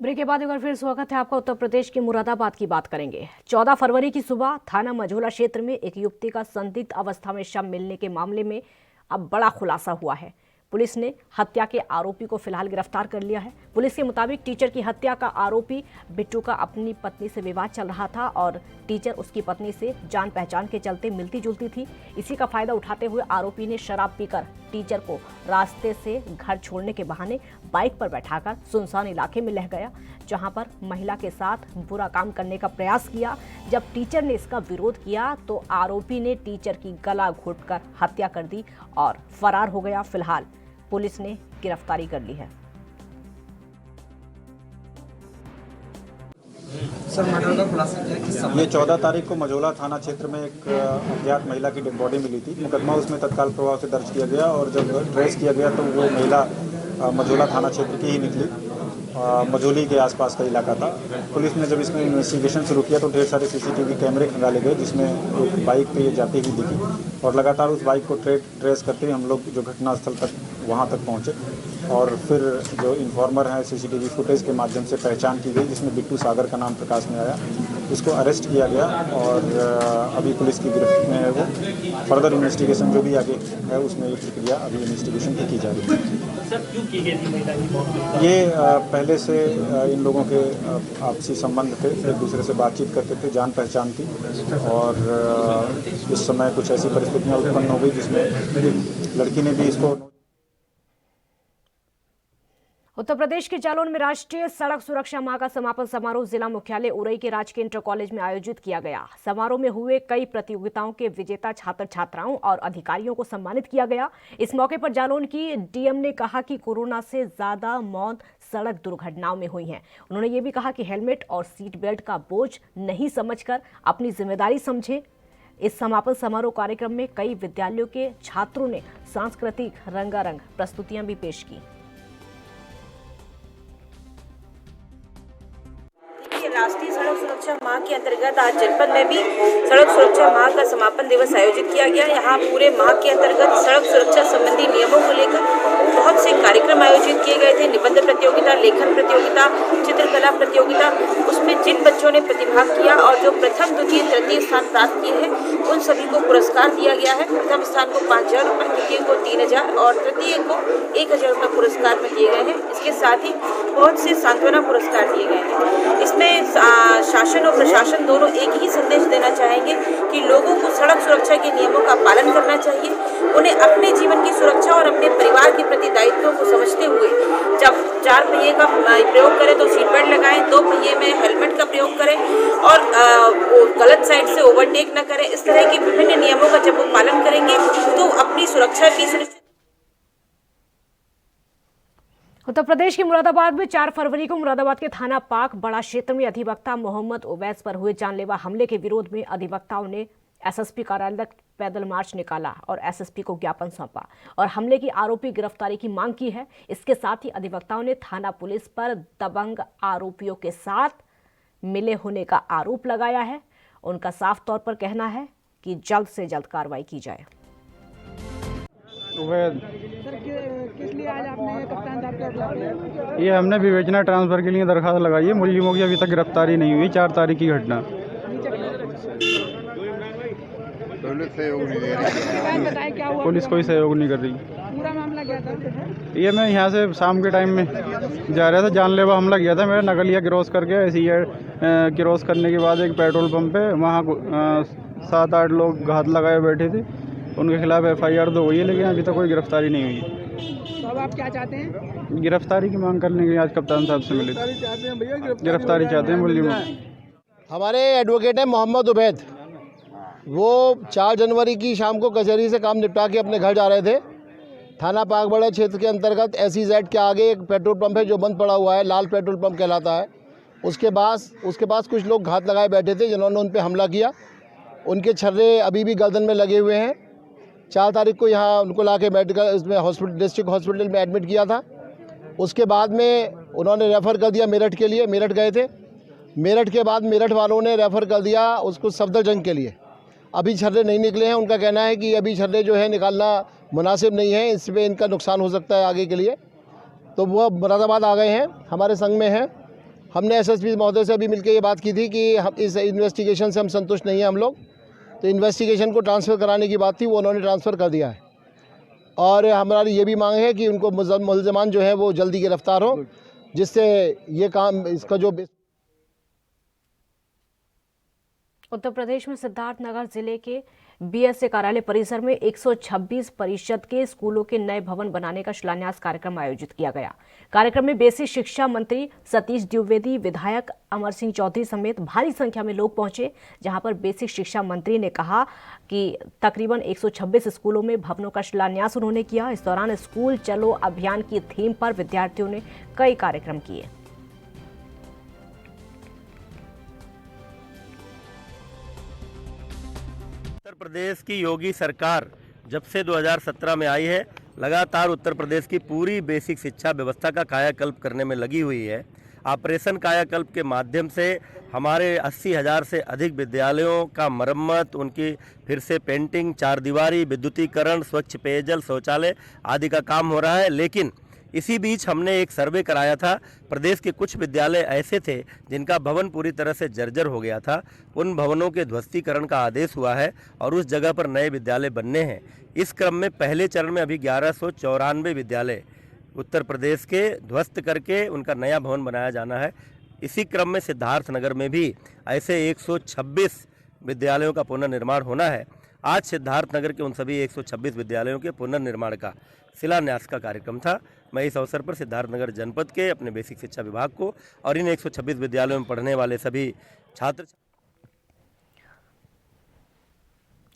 S1: ब्रेक के बाद एक बार फिर स्वागत है आपका। उत्तर प्रदेश के मुरादाबाद की बात करेंगे। 14 फरवरी की सुबह थाना मझोला क्षेत्र में एक युवती का संदिग्ध अवस्था में शव मिलने के मामले में अब बड़ा खुलासा हुआ है। पुलिस ने हत्या के आरोपी को फिलहाल गिरफ्तार कर लिया है। पुलिस के मुताबिक टीचर की हत्या का आरोपी बिट्टू का अपनी पत्नी से विवाद चल रहा था और टीचर उसकी पत्नी से जान पहचान के चलते मिलती जुलती थी। इसी का फायदा उठाते हुए आरोपी ने शराब पीकर टीचर को रास्ते से घर छोड़ने के बहाने बाइक पर बैठाकर सुनसान इलाके में ले गया, जहां पर महिला के साथ बुरा काम करने का प्रयास किया। जब टीचर ने इसका विरोध किया तो आरोपी ने टीचर की गला घोंटकर हत्या कर दी और फरार हो गया। फिलहाल पुलिस ने गिरफ्तारी कर ली है।
S2: ये 14 तारीख को मझौला थाना क्षेत्र में एक अज्ञात महिला की डेड बॉडी मिली थी। मुकदमा उसमें तत्काल प्रभाव से दर्ज किया गया और जब ट्रेस किया गया तो वो महिला मझौला थाना क्षेत्र की ही निकली। मझौली के आसपास का इलाका था। पुलिस ने जब इसमें इन्वेस्टिगेशन शुरू किया तो ढेर सारे सीसीटीवी कैमरे खंगाले गए, जिसमें एक बाइक पे ये जाती हुई दिखी और लगातार उस बाइक को ट्रेस करते हुए हम लोग जो घटनास्थल तक वहाँ तक पहुँचे और फिर जो इन्फॉर्मर हैं सीसीटीवी फुटेज के माध्यम से पहचान की गई, जिसमें बिट्टू सागर का नाम प्रकाश में आया। उसको अरेस्ट किया गया और अभी पुलिस की गिरफ्त में है वो। फर्दर इन्वेस्टिगेशन जो भी आगे है उसमें ये प्रक्रिया अभी इन्वेस्टिगेशन की जा रही है।
S5: सर, क्यों की गई थी महिला की मौत?
S2: ये पहले से इन लोगों के आपसी संबंध थे, एक दूसरे से बातचीत करते थे, जान पहचान थी और इस समय कुछ ऐसी परिस्थितियाँ उत्पन्न हो गई जिसमें लड़की ने भी इसको।
S1: उत्तर प्रदेश के जालौन में राष्ट्रीय सड़क सुरक्षा माह का समापन समारोह जिला मुख्यालय उरई के राजकीय इंटर कॉलेज में आयोजित किया गया। समारोह में हुए कई प्रतियोगिताओं के विजेता छात्र छात्राओं और अधिकारियों को सम्मानित किया गया। इस मौके पर जालौन की डीएम ने कहा कि कोरोना से ज्यादा मौत सड़क दुर्घटनाओं में हुई हैं। उन्होंने ये भी कहा कि हेलमेट और सीट बेल्ट का बोझ नहीं समझकर अपनी जिम्मेदारी समझे। इस समापन समारोह कार्यक्रम में कई विद्यालयों के छात्रों ने सांस्कृतिक रंगारंग प्रस्तुतियां भी पेश की।
S23: राष्ट्रीय सड़क सुरक्षा माह के अंतर्गत आज जनपद में भी सड़क सुरक्षा माह का समापन दिवस आयोजित किया गया। यहाँ पूरे माह के अंतर्गत सड़क सुरक्षा संबंधी नियमों को लेकर बहुत से कार्यक्रम आयोजित किए गए थे। निबंध प्रतियोगिता, लेखन प्रतियोगिता, चित्रकला प्रतियोगिता, उसमें जिन बच्चों ने प्रतिभाग किया और जो प्रथम, द्वितीय, तृतीय स्थान प्राप्त किए हैं उन सभी को पुरस्कार दिया गया है। प्रथम स्थान को 5,000 रुपये, द्वितीय को 3,000 और तृतीय को 1,000 रुपये पुरस्कार में दिए गए हैं। इसके साथ ही बहुत से सांत्वना पुरस्कार दिए गए हैं। इसमें शासन और प्रशासन दोनों एक ही संदेश देना चाहेंगे कि लोगों को सड़क सुरक्षा के नियमों का पालन करना चाहिए। उन्हें अपने जीवन की सुरक्षा और अपने परिवार के प्रति दायित्वों को समझते हुए जब 4 पहिए का प्रयोग करें तो सीट बेल्ट लगाएं, 2 पहिए में हेलमेट का प्रयोग करें और गलत साइड से ओवरटेक न करें। इस तरह के विभिन्न नियमों का जब वो पालन करेंगे तो अपनी सुरक्षा भी सुनिश्चित।
S1: उत्तर प्रदेश के मुरादाबाद में 4 फरवरी को मुरादाबाद के थाना पाक बड़ा क्षेत्र में अधिवक्ता मोहम्मद उवैस पर हुए जानलेवा हमले के विरोध में अधिवक्ताओं ने एसएसपी कार्यालय तक पैदल मार्च निकाला और एसएसपी को ज्ञापन सौंपा और हमले की आरोपी गिरफ्तारी की मांग की है। इसके साथ ही अधिवक्ताओं ने थाना पुलिस पर दबंग आरोपियों के साथ मिले होने का आरोप लगाया है। उनका साफ तौर पर कहना है कि जल्द से जल्द कार्रवाई की जाए।
S5: सर, किस लिए आज आपने कप्तान साहब के खिलाफ?
S24: ये हमने विवेचना ट्रांसफर के लिए दरखास्त लगाई है। मुलजिमों की अभी तक गिरफ्तारी नहीं हुई। 4 तारीख की घटना। पुलिस कोई सहयोग नहीं कर रही।
S5: पूरा मामला क्या था?
S24: ये मैं यहाँ से शाम के टाइम में जा रहा था, जानलेवा हमला किया था। मेरा नगलिया क्रॉस करके ऐसी क्रॉस करने के बाद एक पेट्रोल पंप पे वहाँ 7-8 लोग घात लगाए बैठे थे। उनके खिलाफ FIR तो हुई है लेकिन अभी तक कोई गिरफ्तारी नहीं हुई है।
S5: तो अब आप क्या चाहते हैं?
S24: गिरफ्तारी की मांग करने के लिए आज कप्तान साहब से मिले। गिरफ्तारी चाहते हैं मुलजिमों।
S25: हमारे एडवोकेट हैं मोहम्मद उबैद। वो 4 जनवरी की शाम को कचहरी से काम निपटा के अपने घर जा रहे थे। थाना पाकबड़ा क्षेत्र के अंतर्गत SEZ के आगे एक पेट्रोल पंप है जो बंद पड़ा हुआ है, लाल पेट्रोल पंप कहलाता है। उसके पास कुछ लोग घात लगाए बैठे थे जिन्होंने उन पर हमला किया। उनके छर्रे अभी भी गर्दन में लगे हुए हैं। 4 तारीख को यहाँ उनको ला के मेडिकल इसमें हॉस्पिटल, डिस्ट्रिक्ट हॉस्पिटल में एडमिट किया था। उसके बाद में उन्होंने रेफ़र कर दिया मेरठ के लिए। मेरठ गए थे। मेरठ के बाद मेरठ वालों ने रेफ़र कर दिया उसको सफदरजंग के लिए। अभी छर्रे नहीं निकले हैं। उनका कहना है कि अभी छर्रे जो है निकालना मुनासिब नहीं है, इस पर इनका नुकसान हो सकता है आगे के लिए। तो वो मुरादाबाद आ गए हैं, हमारे संग में हैं। हमने SSP महोदय से अभी मिलकर ये बात की थी कि हम इस इन्वेस्टिगेशन से हम संतुष्ट नहीं हैं हम लोग। तो इन्वेस्टिगेशन को ट्रांसफ़र कराने की बात थी, वो उन्होंने ट्रांसफ़र कर दिया है। और हमारी ये भी मांग है कि उनको मुलजमान जो है वो जल्दी गिरफ्तार हो, जिससे ये काम इसका जो
S1: उत्तर प्रदेश में सिद्धार्थनगर जिले के बीएसए कार्यालय परिसर में 126 परिषद के स्कूलों के नए भवन बनाने का शिलान्यास कार्यक्रम आयोजित किया गया। कार्यक्रम में बेसिक शिक्षा मंत्री सतीश द्विवेदी, विधायक अमर सिंह चौधरी समेत भारी संख्या में लोग पहुंचे, जहां पर बेसिक शिक्षा मंत्री ने कहा कि तकरीबन 126 स्कूलों में भवनों का शिलान्यास उन्होंने किया। इस दौरान स्कूल चलो अभियान की थीम पर विद्यार्थियों ने कई कार्यक्रम किए।
S12: उत्तर प्रदेश की योगी सरकार जब से 2017 में आई है, लगातार उत्तर प्रदेश की पूरी बेसिक शिक्षा व्यवस्था का कायाकल्प करने में लगी हुई है। ऑपरेशन कायाकल्प के माध्यम से हमारे 80,000 से अधिक विद्यालयों का मरम्मत, उनकी फिर से पेंटिंग, चारदीवारी, विद्युतीकरण, स्वच्छ पेयजल, शौचालय आदि का काम हो रहा है। लेकिन इसी बीच हमने एक सर्वे कराया था। प्रदेश के कुछ विद्यालय ऐसे थे जिनका भवन पूरी तरह से जर्जर हो गया था। उन भवनों के ध्वस्तीकरण का आदेश हुआ है और उस जगह पर नए विद्यालय बनने हैं। इस क्रम में पहले चरण में अभी 1194 विद्यालय उत्तर प्रदेश के ध्वस्त करके उनका नया भवन बनाया जाना है। इसी क्रम में सिद्धार्थनगर में भी ऐसे 126 विद्यालयों का पुनर्निर्माण होना है। आज सिद्धार्थनगर के उन सभी 126 विद्यालयों के पुनर्निर्माण का शिलान्यास का कार्यक्रम था। मैं इस अवसर पर सिद्धार्थनगर जनपद के अपने बेसिक शिक्षा विभाग को और इन 126 विद्यालयों में पढ़ने वाले सभी छात्र।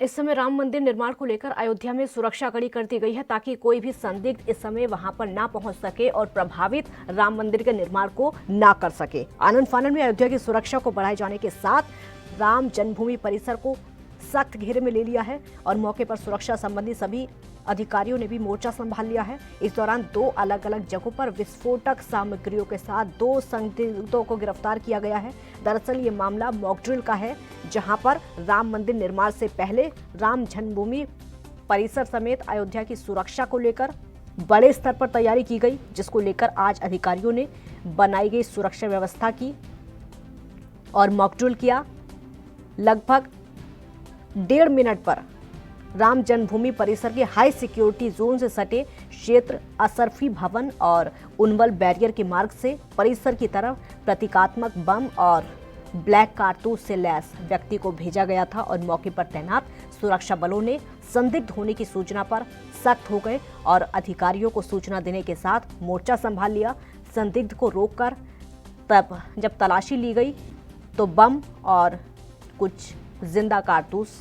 S1: इस समय राम मंदिर निर्माण को लेकर अयोध्या में सुरक्षा कड़ी कर दी गई है ताकि कोई भी संदिग्ध इस समय वहां पर ना पहुंच सके और प्रभावित राम मंदिर के निर्माण को ना कर सके। आनन फानन में अयोध्या की सुरक्षा को बढ़ाए जाने के साथ राम जन्मभूमि परिसर को सख्त घेरे में ले लिया है और मौके पर सुरक्षा संबंधी सभी अधिकारियों ने भी मोर्चा संभाल लिया है। इस दौरान 2 अलग अलग जगहों पर विस्फोटक सामग्रियों के साथ 2 संदिग्धों को गिरफ्तार किया गया है। दरअसल ये मामला मॉकड्रिल का है, जहां पर राम मंदिर निर्माण से पहले राम जन्मभूमि परिसर समेत अयोध्या की सुरक्षा को लेकर बड़े स्तर पर तैयारी की गई, जिसको लेकर आज अधिकारियों ने बनाई गई सुरक्षा व्यवस्था की और मॉकड्रिल किया। लगभग 1.5 मिनट पर राम जन्मभूमि परिसर के हाई सिक्योरिटी जोन से सटे क्षेत्र असरफी भवन और उनवल बैरियर के मार्ग से परिसर की तरफ प्रतीकात्मक बम और ब्लैक कारतूस से लैस व्यक्ति को भेजा गया था और मौके पर तैनात सुरक्षा बलों ने संदिग्ध होने की सूचना पर सख्त हो गए और अधिकारियों को सूचना देने के साथ मोर्चा संभाल लिया। संदिग्ध को रोककर तब जब तलाशी ली गई तो बम और कुछ जिंदा कारतूस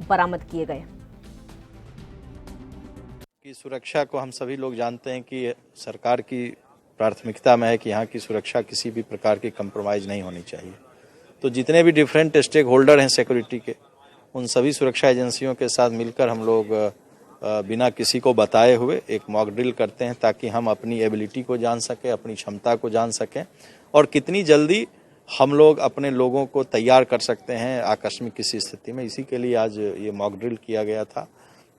S1: बरामद किए गए।
S4: की सुरक्षा को हम सभी लोग जानते हैं कि सरकार की प्राथमिकता में है कि यहाँ की सुरक्षा किसी भी प्रकार की कंप्रोमाइज़ नहीं होनी चाहिए। तो जितने भी डिफरेंट स्टेक होल्डर हैं सिक्योरिटी के, उन सभी सुरक्षा एजेंसियों के साथ मिलकर हम लोग बिना किसी को बताए हुए एक मॉक ड्रिल करते हैं ताकि हम अपनी एबिलिटी को जान सकें, अपनी क्षमता को जान सकें और कितनी जल्दी हम लोग अपने लोगों को तैयार कर सकते हैं आकस्मिक किसी स्थिति में। इसी के लिए आज ये मॉक ड्रिल किया गया था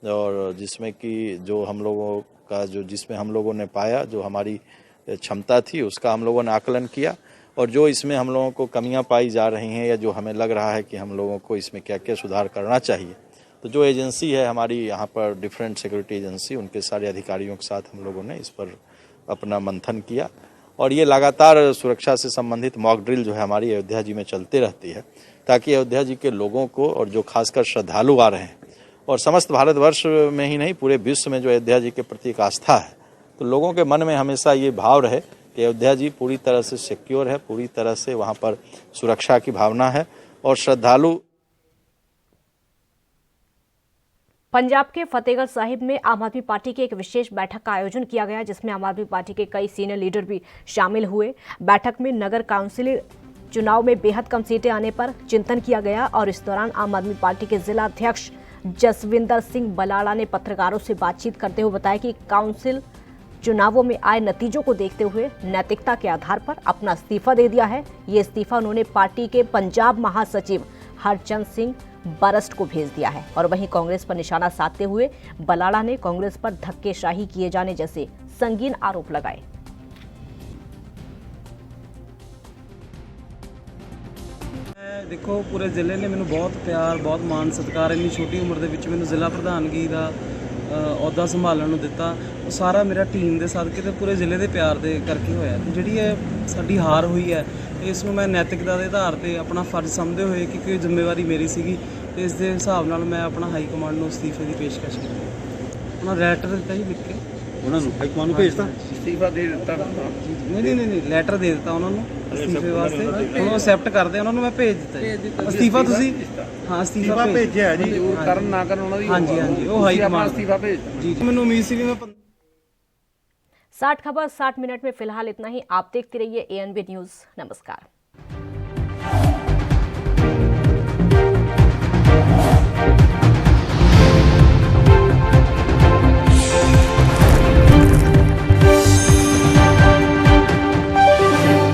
S4: और जिसमें कि जो हम लोगों का जिसमें हम लोगों ने पाया जो हमारी क्षमता थी उसका हम लोगों ने आकलन किया और जो इसमें हम लोगों को कमियां पाई जा रही हैं या जो हमें लग रहा है कि हम लोगों को इसमें क्या क्या सुधार करना चाहिए, तो जो एजेंसी है हमारी यहाँ पर डिफरेंट सिक्योरिटी एजेंसी, उनके सारे अधिकारियों के साथ हम लोगों ने इस पर अपना मंथन किया और ये लगातार सुरक्षा से संबंधित मॉक ड्रिल जो है हमारी अयोध्या जी में चलती रहती है ताकि अयोध्या जी के लोगों को और जो खासकर श्रद्धालु आ रहे हैं और समस्त भारतवर्ष में ही नहीं पूरे विश्व में जो अयोध्या जी के प्रति एक आस्था है, तो लोगों के मन में हमेशा ये भाव रहे कि अयोध्या जी पूरी तरह से सिक्योर है, पूरी तरह से वहाँ पर सुरक्षा की भावना है और श्रद्धालु।
S1: पंजाब के फतेहगढ़ साहिब में आम आदमी पार्टी की एक विशेष बैठक का आयोजन किया गया जिसमें आम आदमी पार्टी के कई सीनियर लीडर भी शामिल हुए। बैठक में नगर काउंसिल चुनाव में बेहद कम सीटें आने पर चिंतन किया गया और इस दौरान आम आदमी पार्टी के जिला अध्यक्ष जसविंदर सिंह बलाड़ा ने पत्रकारों से बातचीत करते हुए बताया कि काउंसिल चुनावों में आए नतीजों को देखते हुए नैतिकता के आधार पर अपना इस्तीफा दे दिया है। ये इस्तीफा उन्होंने पार्टी के पंजाब महासचिव हरचंद सिंह बरस्ट को भेज दिया है और वहीं कांग्रेस पर निशाना साधते हुए बलाड़ा ने कांग्रेस पर धक्केशाही किए जाने जैसे संगीन आरोप लगाए।
S6: देखो पूरे ਜ਼ਿਲ੍ਹੇ ਨੇ ਮੈਨੂੰ ਬਹੁਤ ਪਿਆਰ ਬਹੁਤ ਮਾਣ ਸਤਿਕਾਰ ਇੰਨੀ ਛੋਟੀ ਉਮਰ ਦੇ ਵਿੱਚ ਮੈਨੂੰ ਜ਼ਿਲ੍ਹਾ ਪ੍ਰਧਾਨਗੀ ਦਾ ਅਹੁਦਾ ਸੰਭਾਲਣ ਨੂੰ ਦਿੱਤਾ, ਉਹ ਸਾਰਾ ਮੇਰਾ ਟੀਮ ਦੇ ਸਦਕੇ ਤੇ ਪੂਰੇ ਜ਼ਿਲ੍ਹੇ ਦੇ ਪਿਆਰ ਦੇ ਕਰਕੇ ਹੋਇਆ। ਤੇ ਜਿਹੜੀ ਇਹ ਸਾਡੀ ਹਾਰ ਹੋਈ ਹੈ, ਇਸ ਨੂੰ ਮੈਂ ਨੈਤਿਕਤਾ ਦੇ ਆਧਾਰ ਤੇ ਆਪਣਾ ਫਰਜ਼ ਸਮਝਦੇ ਹੋਏ, ਕਿਉਂਕਿ ਜ਼ਿੰਮੇਵਾਰੀ ਮੇਰੀ ਸੀਗੀ, ਤੇ ਇਸ ਦੇ ਹਿਸਾਬ ਨਾਲ ਮੈਂ ਆਪਣਾ ਹਾਈ ਕਮਾਂਡ ਨੂੰ ਅਸਤੀਫੇ ਦੀ ਪੇਸ਼ਕਸ਼ ਕੀਤੀ। ਉਹਨਾਂ ਲੈਟਰ ਦਿੱਤਾ ਜੀ ਲਿਖ ਕੇ, ਉਹਨਾਂ ਨੂੰ ਹਾਈ ਕਮਾਂਡ ਨੂੰ ਭੇਜਤਾ, ਅਸਤੀਫਾ ਦੇ ਦਿੱਤਾ। ਨਹੀਂ ਲੈਟਰ ਦੇ ਦਿੱਤਾ ਉਹਨਾਂ ਨੂੰ ਅਸਤੀਫੇ ਵਾਸਤੇ, ਉਹਨੂੰ ਅਸੈਪਟ ਕਰਦੇ, ਉਹਨਾਂ ਨੂੰ ਮੈਂ ਭੇਜ ਦਿੱਤਾ ਅਸਤੀਫਾ। ਤੁਸੀਂ ਹਾਂ ਅਸਤੀਫਾ ਭੇਜਿਆ ਜੀ, ਕਰਨ ਨਾ ਕਰਨ ਉਹਨਾਂ ਦੀ। ਹਾਂਜੀ ਉਹ ਹਾਈ ਕਮਾਂਡ ਅਸਤੀਫਾ ਭੇਜਤਾ ਜੀ। ਮੈਨੂੰ ਉਮੀਦ ਸੀ ਵੀ मैं
S1: 60 खबर 60 मिनट में फिलहाल इतना ही। आप देखते रहिए ANB न्यूज़। नमस्कार।